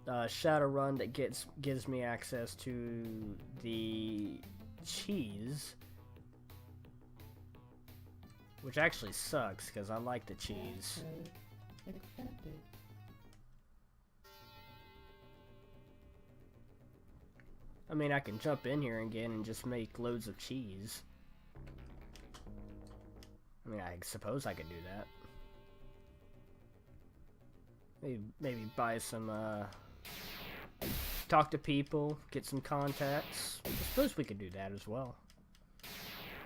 Shadowrun that gives me access to the cheese, which actually sucks because I like the cheese. Accepted. I mean, I can jump in here again and just make loads of cheese. I mean, I suppose I could do that. Maybe buy some, talk to people, get some contacts. I suppose we could do that as well.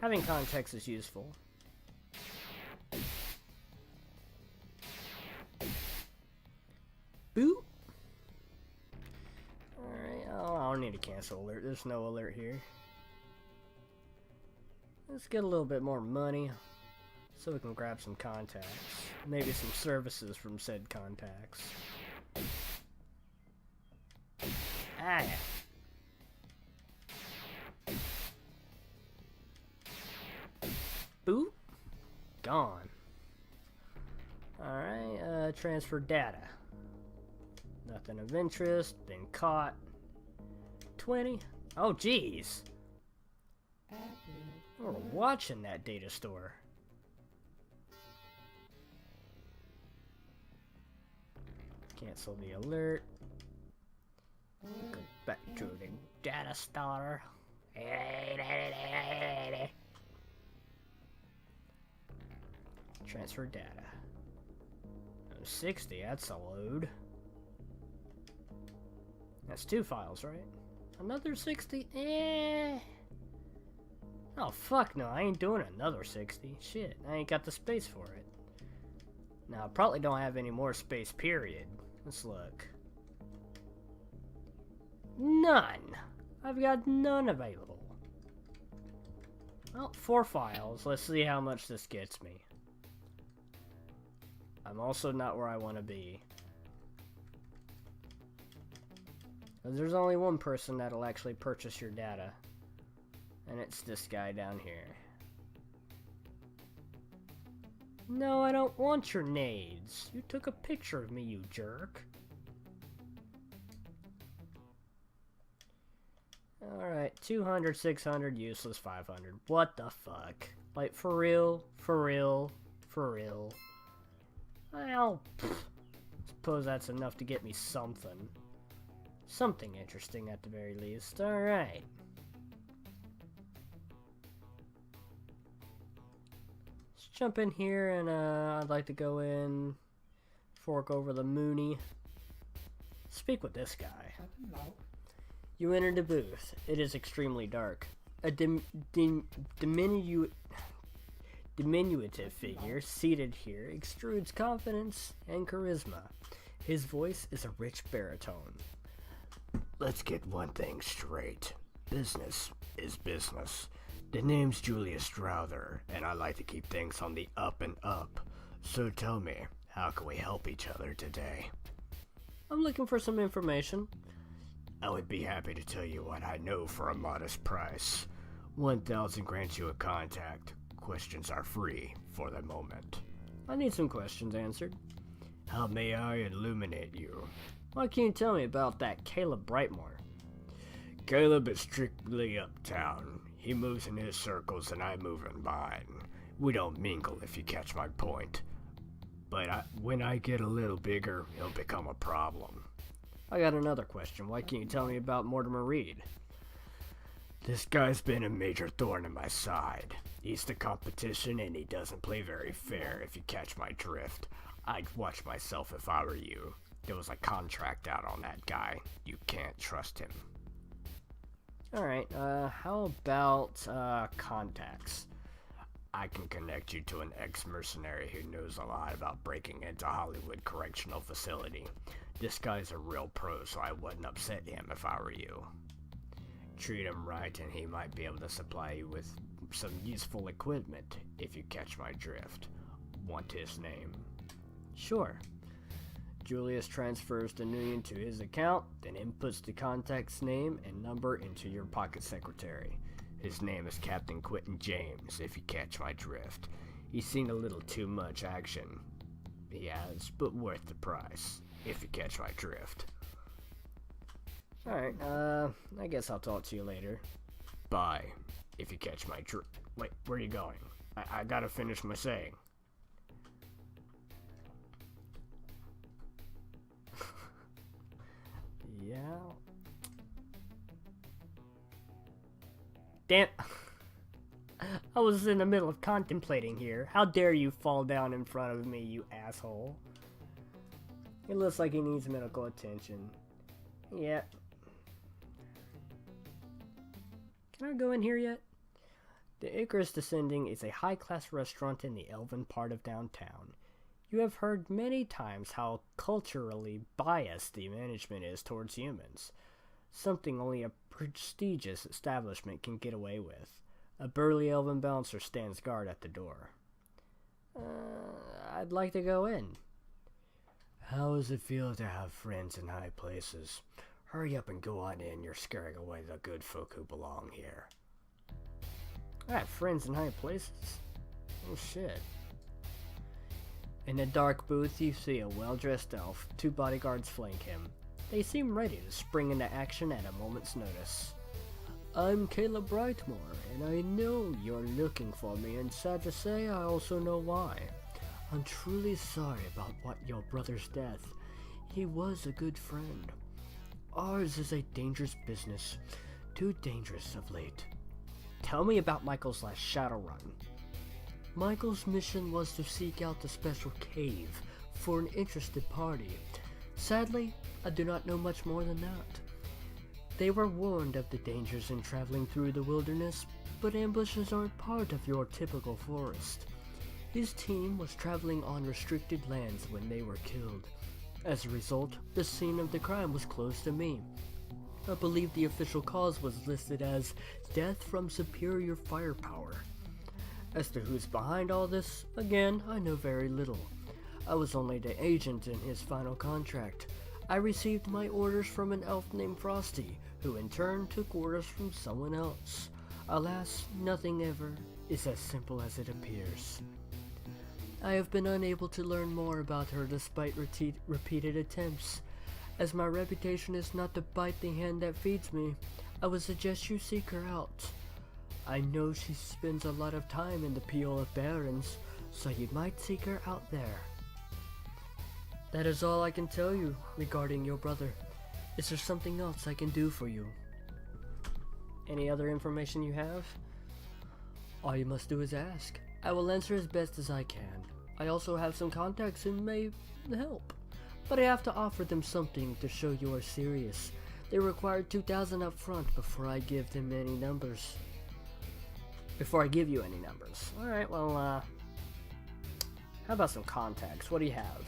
Having contacts is useful. Boop! Alright, oh, I don't need to cancel alert. There's no alert here. Let's get a little bit more money so we can grab some contacts. Maybe some services from said contacts. Ah! Boop! Gone. Alright, transfer data. Nothing of interest. Been caught. 20. Oh, jeez. We're watching that data store. Cancel the alert. Go back to the data store. Transfer data. 60, that's a load. That's 2 files, right? Another 60? Eh. Oh, fuck no, I ain't doing another 60. Shit, I ain't got the space for it. Now, I probably don't have any more space, period. Let's look. None! I've got none available. Well, 4 files. Let's see how much this gets me. I'm also not where I want to be. There's only one person that'll actually purchase your data. And it's this guy down here. No, I don't want your nades. You took a picture of me, you jerk. Alright, 200, 600, useless, 500. What the fuck? Like, for real? For real? For real? Well, suppose that's enough to get me something. Something interesting at the very least. Alright. Let's jump in here and I'd like to go in, fork over the Mooney. Speak with this guy. You enter the booth. It is extremely dark. A diminutive figure seated here extrudes confidence and charisma. His voice is a rich baritone. Let's get one thing straight. Business is business. The name's Julius Strother, and I like to keep things on the up and up. So tell me, how can we help each other today? I'm looking for some information. I would be happy to tell you what I know for a modest price. 1,000 grants you a contact. Questions are free for the moment. I need some questions answered. How may I illuminate you? What can you tell me about that Kayla Brightman? Caleb is strictly uptown. He moves in his circles and I move in mine. We don't mingle, if you catch my point. But when I get a little bigger, he'll become a problem. I got another question. Why can't you tell me about Mortimer Reed? This guy's been a major thorn in my side. He's the competition and he doesn't play very fair, if you catch my drift. I'd watch myself if I were you. There was a contract out on that guy. You can't trust him. Alright, how about, contacts? I can connect you to an ex-mercenary who knows a lot about breaking into Hollywood Correctional Facility. This guy's a real pro, so I wouldn't upset him if I were you. Treat him right and he might be able to supply you with some useful equipment, if you catch my drift. Want his name? Sure. Julius transfers the million to his account, then inputs the contact's name and number into your pocket secretary. His name is Captain Quentin James, if you catch my drift. He's seen a little too much action. He has, but worth the price, if you catch my drift. Alright, I guess I'll talk to you later. Bye, if you catch my drift. Wait, where are you going? I gotta finish my saying. Yeah. Damn. I was in the middle of contemplating here. How dare you fall down in front of me, you asshole. It looks like he needs medical attention. Yeah. Can I go in here yet? The Icarus Descending is a high-class restaurant in the elven part of downtown. You have heard many times how culturally biased the management is towards humans. Something only a prestigious establishment can get away with. A burly elven bouncer stands guard at the door. I'd like to go in. How does it feel to have friends in high places? Hurry up and go on in, you're scaring away the good folk who belong here. I have friends in high places. Oh shit. In a dark booth, you see a well-dressed elf. 2 bodyguards flank him. They seem ready to spring into action at a moment's notice. I'm Kayla Brightman, and I know you're looking for me, and sad to say, I also know why. I'm truly sorry about your brother's death. He was a good friend. Ours is a dangerous business. Too dangerous of late. Tell me about Michael's last Shadowrun. Michael's mission was to seek out the special cave for an interested party. Sadly, I do not know much more than that. They were warned of the dangers in traveling through the wilderness, but ambushes aren't part of your typical forest. His team was traveling on restricted lands when they were killed. As a result, the scene of the crime was closed to me. I believe the official cause was listed as death from superior firepower. As to who's behind all this, again, I know very little. I was only the agent in his final contract. I received my orders from an elf named Frosty, who in turn took orders from someone else. Alas, nothing ever is as simple as it appears. I have been unable to learn more about her despite repeated attempts. As my reputation is not to bite the hand that feeds me, I would suggest you seek her out. I know she spends a lot of time in the Peel of Barrens, so you might seek her out there. That is all I can tell you regarding your brother. Is there something else I can do for you? Any other information you have? All you must do is ask. I will answer as best as I can. I also have some contacts who may help, but I have to offer them something to show you are serious. They require 2,000 up front before I give them any numbers. Before I give you any numbers. Alright, well, how about some contacts? What do you have?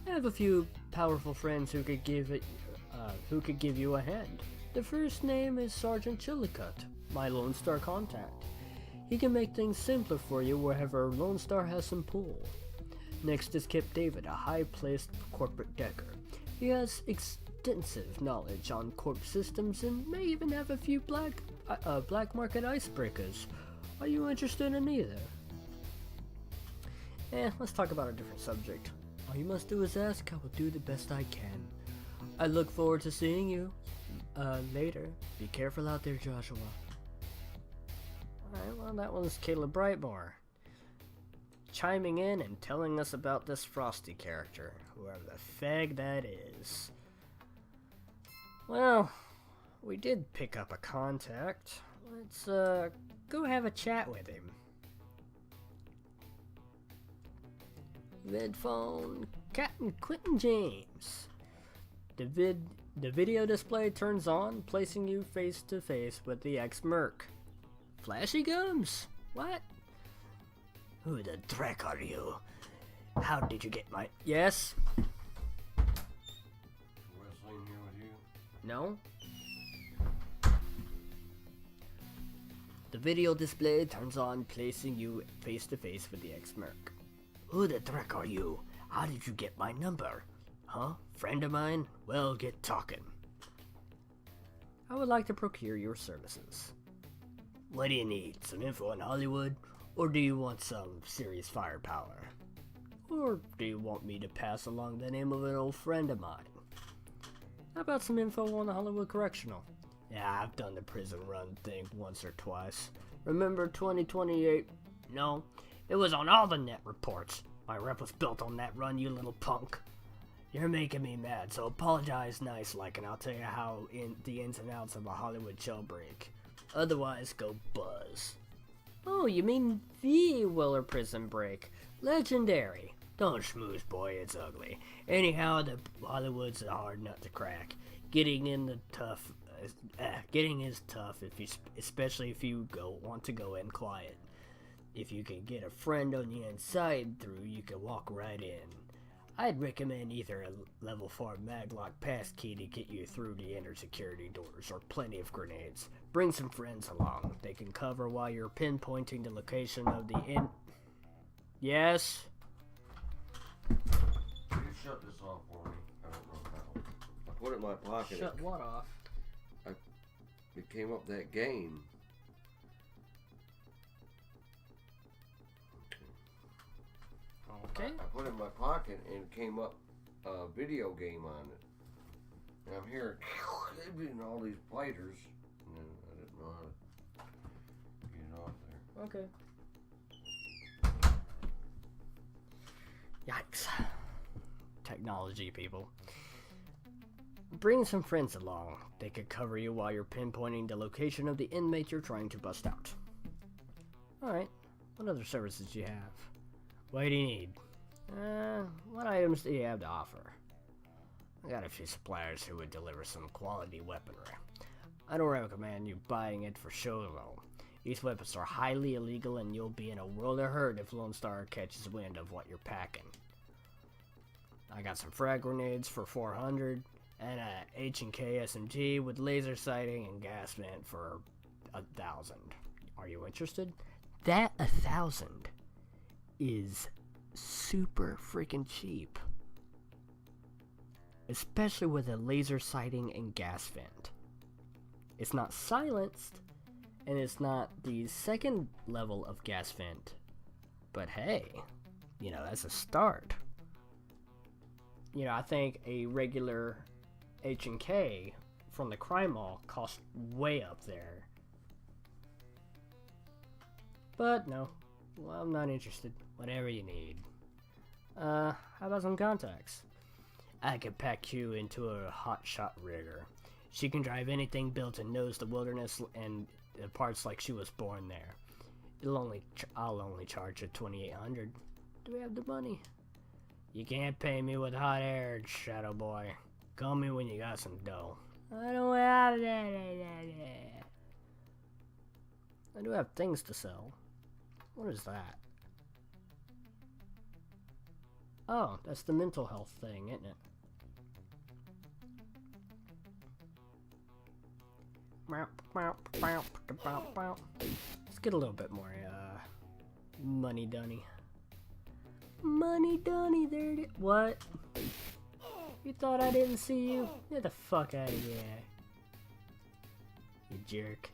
I have a few powerful friends who could give you a hand. The first name is Sergeant Chillicott, my Lone Star contact. He can make things simpler for you wherever Lone Star has some pull. Next is Kip David, a high-placed corporate decker. He has extensive knowledge on corp systems and may even have a few black market icebreakers. Are you interested in either? Let's talk about a different subject. All you must do is ask. I will do the best I can. I look forward to seeing you later. Be careful out there, Joshua. Alright, well, that one's Kayla Brightman chiming in and telling us about this Frosty character, whoever the fag that is. Well, we did pick up a contact. Let's go have a chat with him. Red phone, Captain Quentin James. The The video display turns on, placing you face to face with the ex-merc. Flashy gums? What? Who the dreck are you? How did you get my... Yes? Wrestling here with you? No? The video display turns on, placing you face to face with the ex-merc. Who the dreck are you? How did you get my number? Huh? Friend of mine? Well, get talking. I would like to procure your services. What do you need? Some info on Hollywood? Or do you want some serious firepower? Or do you want me to pass along the name of an old friend of mine? How about some info on the Hollywood Correctional? Yeah, I've done the prison run thing once or twice. Remember 2028? No, it was on all the net reports. My rep was built on that run, you little punk. You're making me mad, so apologize nice like and I'll tell you how the ins and outs of a Hollywood jailbreak. Otherwise, go buzz. Oh, you mean the Willer prison break. Legendary. Don't schmooze, boy, it's ugly. Anyhow, the Hollywood's a hard nut to crack. Getting is tough especially if you want to go in quiet. If you can get a friend on the inside through, you can walk right in. I'd recommend either a level 4 maglock passkey to get you through the inner security doors, or plenty of grenades. Bring some friends along. They can cover while you're pinpointing the location of the inn. Yes? You shut this off for me. I don't know how. I put it in my pocket. Shut what off? It came up that game. Okay. I put it in my pocket and it came up a video game on it. And I'm hearing all these blighters. And I didn't know how to get it off there. Okay. Yikes. Technology, people. Bring some friends along. They could cover you while you're pinpointing the location of the inmate you're trying to bust out. Alright. What other services do you have? What do you need? What items do you have to offer? I got a few suppliers who would deliver some quality weaponry. I don't recommend you buying it for show though. These weapons are highly illegal and you'll be in a world of hurt if Lone Star catches wind of what you're packing. I got some frag grenades for 400 and a H&K SMG with laser sighting and gas vent for 1,000. Are you interested? That 1,000 is super freaking cheap. Especially with a laser sighting and gas vent. It's not silenced, and it's not the second level of gas vent. But hey, you know, that's a start. You know, I think a regular H&K from the crime mall costs way up there. But no, well, I'm not interested. Whatever you need. How about some contacts? I could pack you into a hotshot rigger. She can drive anything built and knows the wilderness and the parts like she was born there. I'll only charge you $2,800. Do we have the money? You can't pay me with hot air, Shadow Boy. Call me when you got some dough. I don't have that. I do have things to sell. What is that? Oh, that's the mental health thing, isn't it? Let's get a little bit more, money dunny. Money dunny, there it is. What? You thought I didn't see you? Get the fuck out of here. You jerk.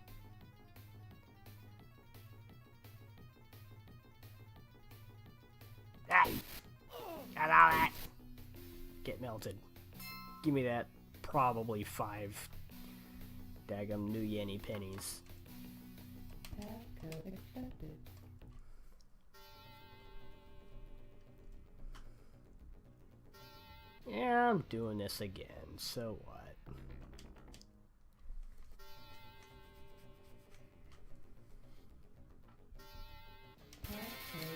Hey! Got all that. Get melted. Give me that probably 5 daggum new yenny pennies. Code accepted. Yeah, I'm doing this again, so what?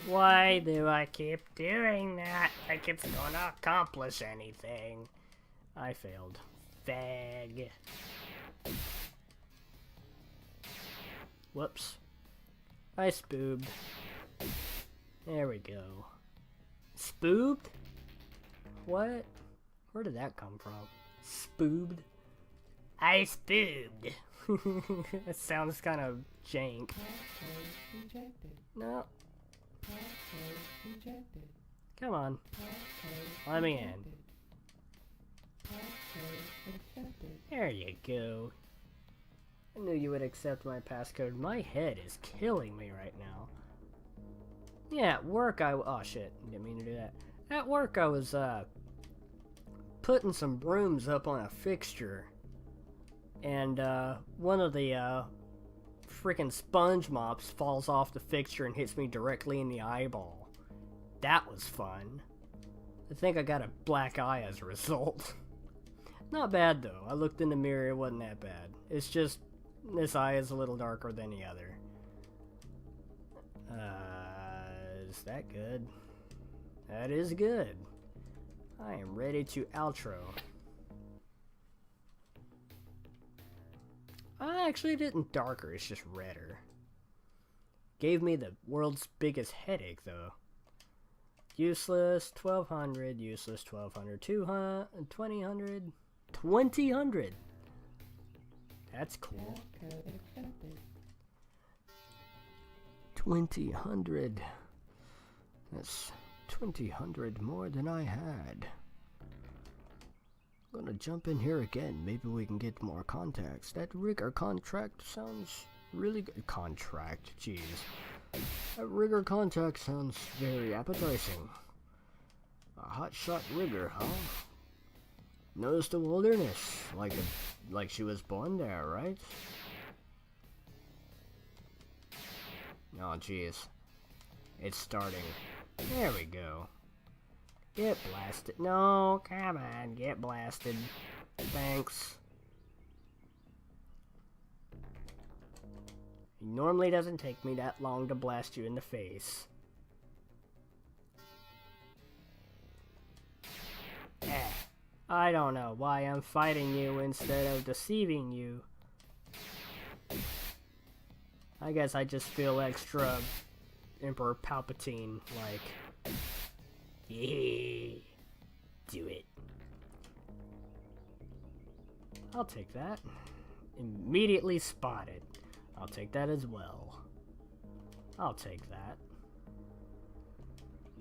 Why do I keep doing that? Like it's gonna accomplish anything. I failed. fag. Whoops. I spoobed. There we go. Spoobed? What? Where did that come from? Spoobed? I spoobed. That sounds kind of jank. No. Come on. Let me in. There you go. I knew you would accept my passcode. My head is killing me right now. Yeah, at work oh shit, didn't mean to do that. At work I was putting some brooms up on a fixture. And one of the freaking sponge mops falls off the fixture and hits me directly in the eyeball. That was fun. I think I got a black eye as a result. Not bad though. I looked in the mirror, it wasn't that bad. It's just this eye is a little darker than the other. Is that good? That is good. I am ready to outro. I actually didn't darker, it's just redder. Gave me the world's biggest headache though. Useless 1200, useless 1200, 200, 2000, 2000. That's cool. 2000. That's 2000 more than I had. I'm gonna jump in here again. Maybe we can get more contacts. That rigger contract sounds really good. Contract, jeez. That rigger contract sounds very appetizing. A hotshot rigger, huh? Knows the wilderness, like she was born there, right? Oh, jeez. It's starting. There we go. Get blasted. No, come on, get blasted. Thanks. It normally doesn't take me that long to blast you in the face. I don't know why I'm fighting you instead of deceiving you. I guess I just feel extra Emperor Palpatine like. Yeah, do it. I'll take that. Immediately spotted. I'll take that as well. I'll take that.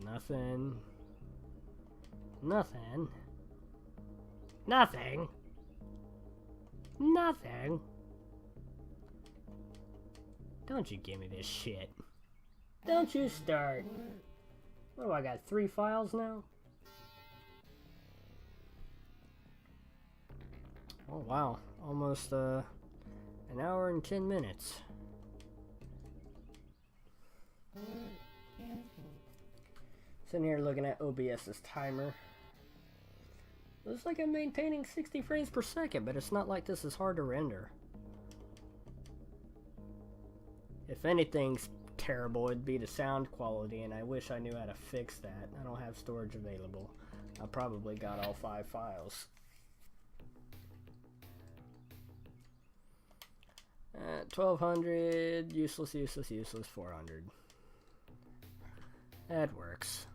Nothing. Nothing. Nothing. Nothing. Don't you give me this shit. Don't you start. What do I got? 3 files now? Oh wow. Almost an hour and 10 minutes. Sitting here looking at OBS's timer. Looks like I'm maintaining 60 frames per second, but it's not like this is hard to render. If anything's terrible, it'd be the sound quality, and I wish I knew how to fix that. I don't have storage available. I probably got all 5 files. 1200, useless, useless, useless, 400. That works.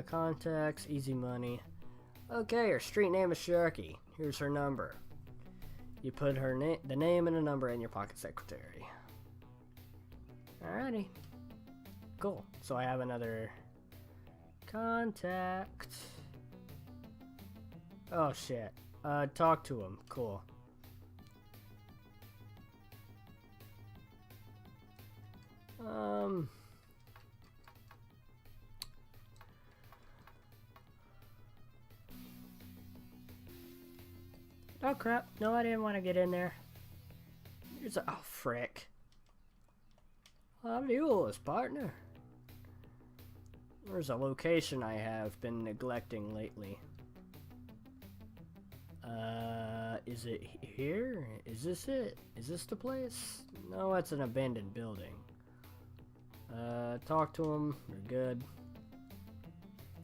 Contacts, easy money. Okay, her street name is Sharky. Here's her number. You put her the name and a number in your pocket secretary. Alrighty. Cool. So I have another contact. Oh shit. Talk to him. Cool. Oh crap, no, I didn't want to get in there. Here's a, oh frick. I'm yours, partner. There's a location I have been neglecting lately. Is it here? Is this it? Is this the place? No, it's an abandoned building. Talk to him, you're good.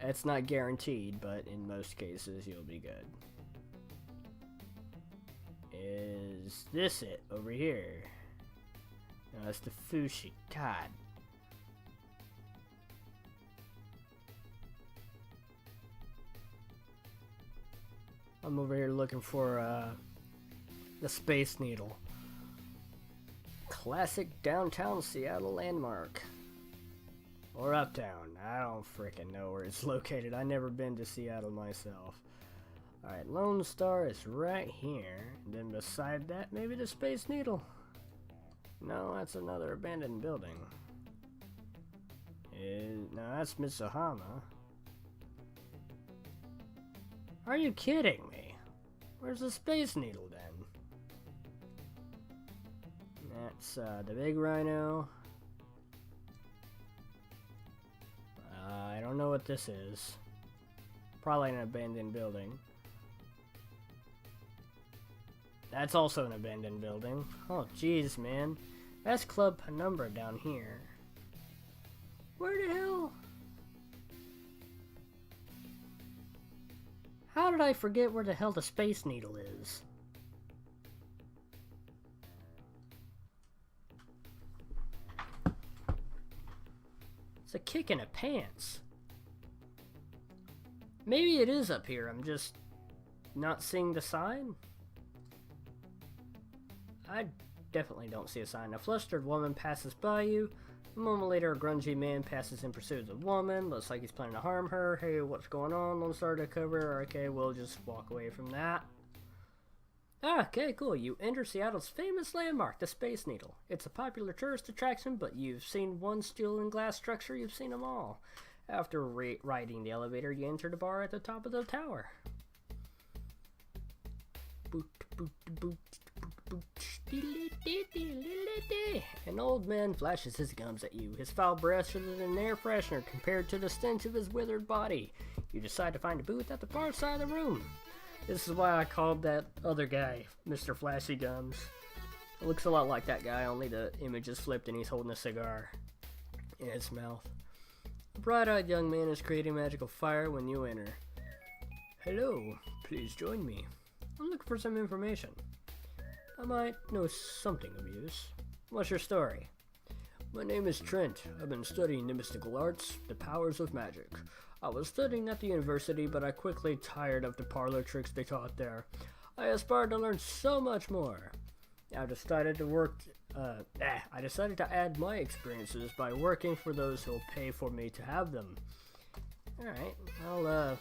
It's not guaranteed, but in most cases you'll be good. Is this it over here? No, it's the Fushi. God. I'm over here looking for the Space Needle. Classic downtown Seattle landmark. Or uptown. I don't frickin' know where it's located. I've never been to Seattle myself. Alright, Lone Star is right here. And then beside that, maybe the Space Needle. No, that's another abandoned building. No, that's Mitsuhama. Are you kidding me? Where's the Space Needle then? That's the big rhino. I don't know what this is. Probably an abandoned building. That's also an abandoned building. Oh, jeez, man. That's Club Penumbra down here. Where the hell? How did I forget where the hell the Space Needle is? It's a kick in the pants. Maybe it is up here. I'm just not seeing the sign. I definitely don't see a sign. A flustered woman passes by you. A moment later, a grungy man passes in pursuit of the woman. Looks like he's planning to harm her. Hey, what's going on? Lone Star to cover. Okay, we'll just walk away from that. Ah, okay, cool. You enter Seattle's famous landmark, the Space Needle. It's a popular tourist attraction, but you've seen one steel and glass structure, you've seen them all. After riding the elevator, you enter the bar at the top of the tower. Boot, boot, boot, boot, boot. An old man flashes his gums at you, his foul breath is an air freshener compared to the stench of his withered body. You decide to find a booth at the far side of the room. This is why I called that other guy Mr. Flashy Gums. It looks a lot like that guy, only the image is flipped and he's holding a cigar in his mouth. A bright-eyed young man is creating magical fire when you enter. Hello, please join me. I'm looking for some information. I might know something of use. What's your story? My name is Trent. I've been studying the mystical arts, the powers of magic. I was studying at the university, but I quickly tired of the parlor tricks they taught there. I aspired to learn so much more. I decided to add my experiences by working for those who'll pay for me to have them. Alright,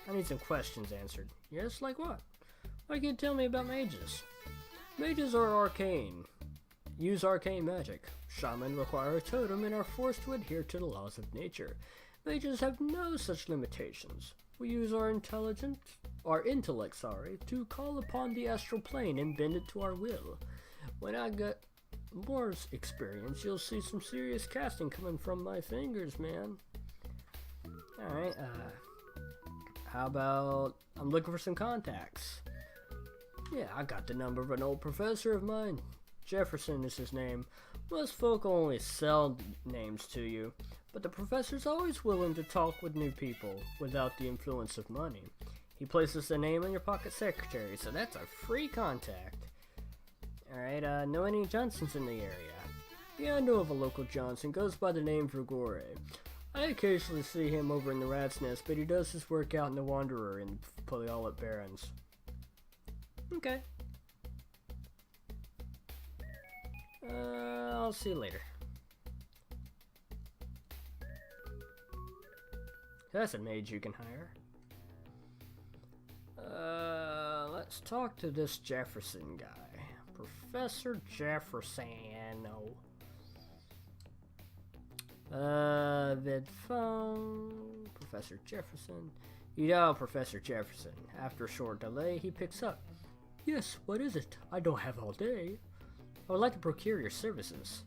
I need some questions answered. Yes, like what? What can you tell me about mages? Mages are arcane. Use arcane magic. Shaman require a totem and are forced to adhere to the laws of nature. Mages have no such limitations. We use our intellect, to call upon the astral plane and bend it to our will. When I get more experience, you'll see some serious casting coming from my fingers, man. Alright, how about I'm looking for some contacts? Yeah, I got the number of an old professor of mine. Jefferson is his name. Most folk only sell names to you, but the professor's always willing to talk with new people without the influence of money. He places the name on your pocket secretary, so that's a free contact. Alright, know any Johnsons in the area? Yeah, I know of a local Johnson, goes by the name Vergore. I occasionally see him over in the Rat's Nest, but he does his work out in the Wanderer and Paleolith Barrens. Okay. I'll see you later. That's a mage you can hire. Let's talk to this Jefferson guy. Professor Jefferson. Vid phone. Professor Jefferson. You dial Professor Jefferson. After a short delay, he picks up. Yes, what is it? I don't have all day. I would like to procure your services.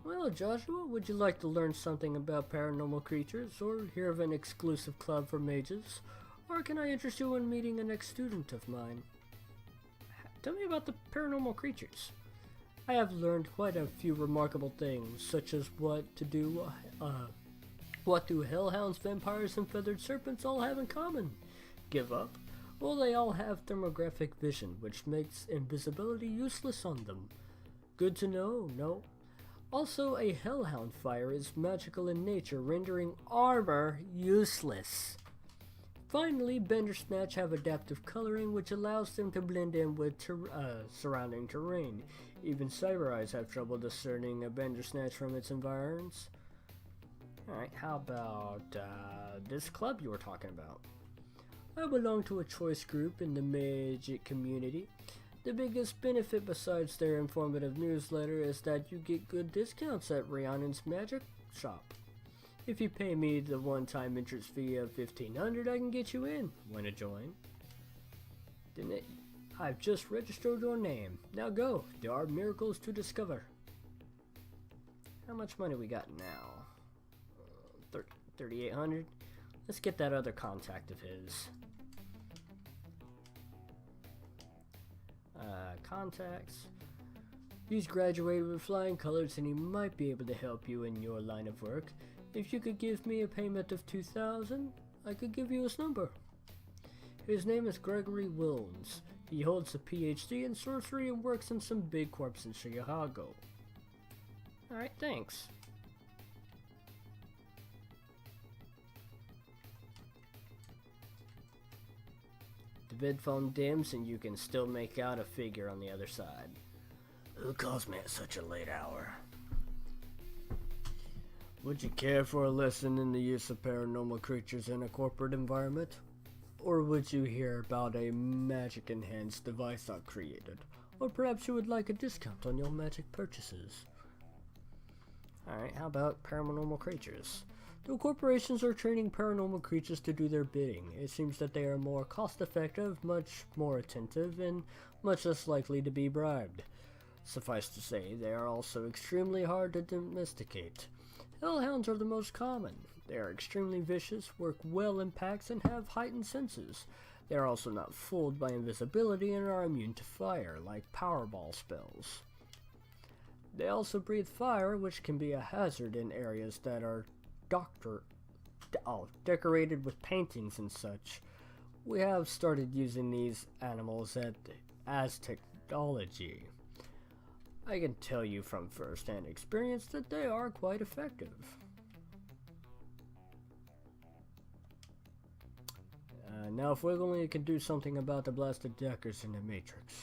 Well, Joshua, would you like to learn something about paranormal creatures, or hear of an exclusive club for mages? Or can I interest you in meeting an ex-student of mine? Tell me about the paranormal creatures. I have learned quite a few remarkable things, such as what to do What do hellhounds, vampires, and feathered serpents all have in common? Give up? Well, they all have thermographic vision, which makes invisibility useless on them. Good to know, no? Also, a hellhound fire is magical in nature, rendering armor useless. Finally, Bandersnatch have adaptive coloring, which allows them to blend in with surrounding terrain. Even Cyber Eyes have trouble discerning a Bandersnatch from its environs. Alright, how about this club you were talking about? I belong to a choice group in the magic community. The biggest benefit besides their informative newsletter is that you get good discounts at Rhiannon's magic shop. If you pay me the one-time entrance fee of $1,500, I can get you in. Want to join? Didn't it? I've just registered your name. Now go. There are miracles to discover. How much money we got now? 3,800. Let's get that other contact of his. Contacts. He's graduated with flying colors and he might be able to help you in your line of work. If you could give me a payment of $2,000, I could give you his number. His name is Gregory Wilms. He holds a PhD in sorcery and works in some big corps in Chicago. Alright, thanks. The vid phone dims and you can still make out a figure on the other side. Who calls me at such a late hour? Would you care for a lesson in the use of paranormal creatures in a corporate environment? Or would you hear about a magic-enhanced device I've created? Or perhaps you would like a discount on your magic purchases? Alright, how about paranormal creatures? The corporations are training paranormal creatures to do their bidding. It seems that they are more cost-effective, much more attentive, and much less likely to be bribed. Suffice to say, they are also extremely hard to domesticate. Hellhounds are the most common. They are extremely vicious, work well in packs, and have heightened senses. They are also not fooled by invisibility and are immune to fire, like Powerball spells. They also breathe fire, which can be a hazard in areas that are decorated with paintings and such. We have started using these animals as technology. I can tell you from first-hand experience that they are quite effective. Now if Wiggly can do something about the blasted deckers in the Matrix.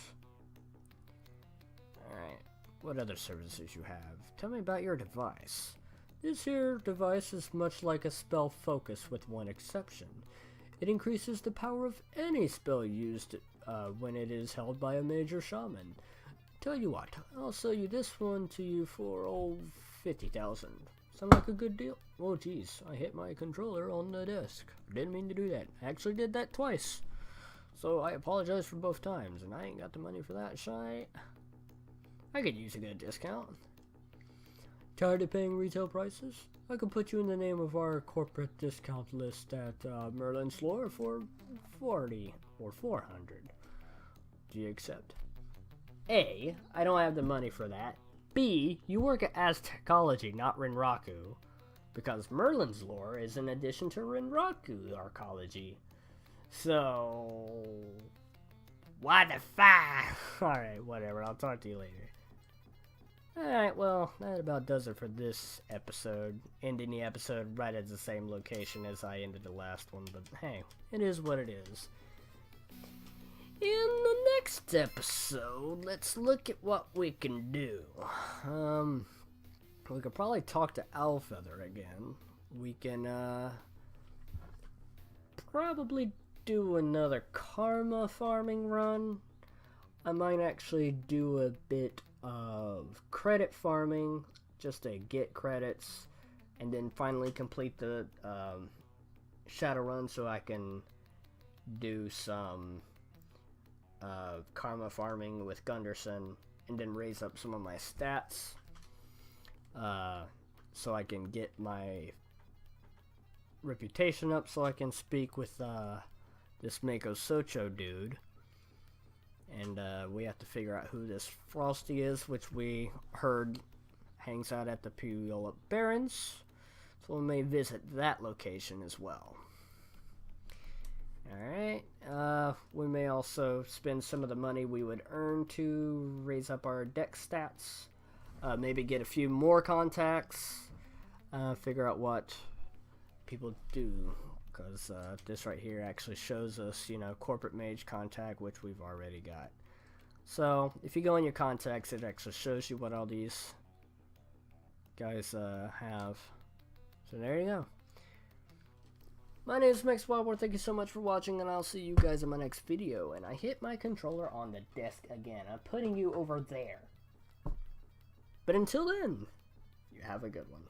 Alright, what other services you have? Tell me about your device. This here device is much like a spell focus with one exception. It increases the power of any spell used when it is held by a major shaman. Tell you what, I'll sell you this one to you for, 50,000. Sound like a good deal? Oh geez, I hit my controller on the desk. Didn't mean to do that. I actually did that twice. So I apologize for both times, and I ain't got the money for that shite. I could use a good discount. Tired of paying retail prices? I could put you in the name of our corporate discount list at Merlin's Lore for 40 or 400. Do you accept? A, I don't have the money for that. B, you work at Aztecology, not Renraku. Because Merlin's Lore is an addition to Renraku arcology. So... what the fuck? Alright, whatever, I'll talk to you later. Alright, well, that about does it for this episode. Ending the episode right at the same location as I ended the last one, but hey, it is what it is. In the next episode, let's look at what we can do. We could probably talk to Owlfeather again. We can, probably do another karma farming run. I might actually do a bit of credit farming, just to get credits, and then finally complete the, Shadowrun so I can do some karma farming with Gunderson and then raise up some of my stats so I can get my reputation up so I can speak with this Mako Socho dude. And we have to figure out who this Frosty is, which we heard hangs out at the Puyallup Barrens. So we may visit that location as well. Alright, we may also spend some of the money we would earn to raise up our deck stats. Maybe get a few more contacts. Figure out what people do. Because this right here actually shows us, you know, corporate mage contact, which we've already got. So, if you go in your contacts, it actually shows you what all these guys have. So there you go. My name is Max Wildboard. Thank you so much for watching, and I'll see you guys in my next video. And I hit my controller on the desk again. I'm putting you over there. But until then, you have a good one.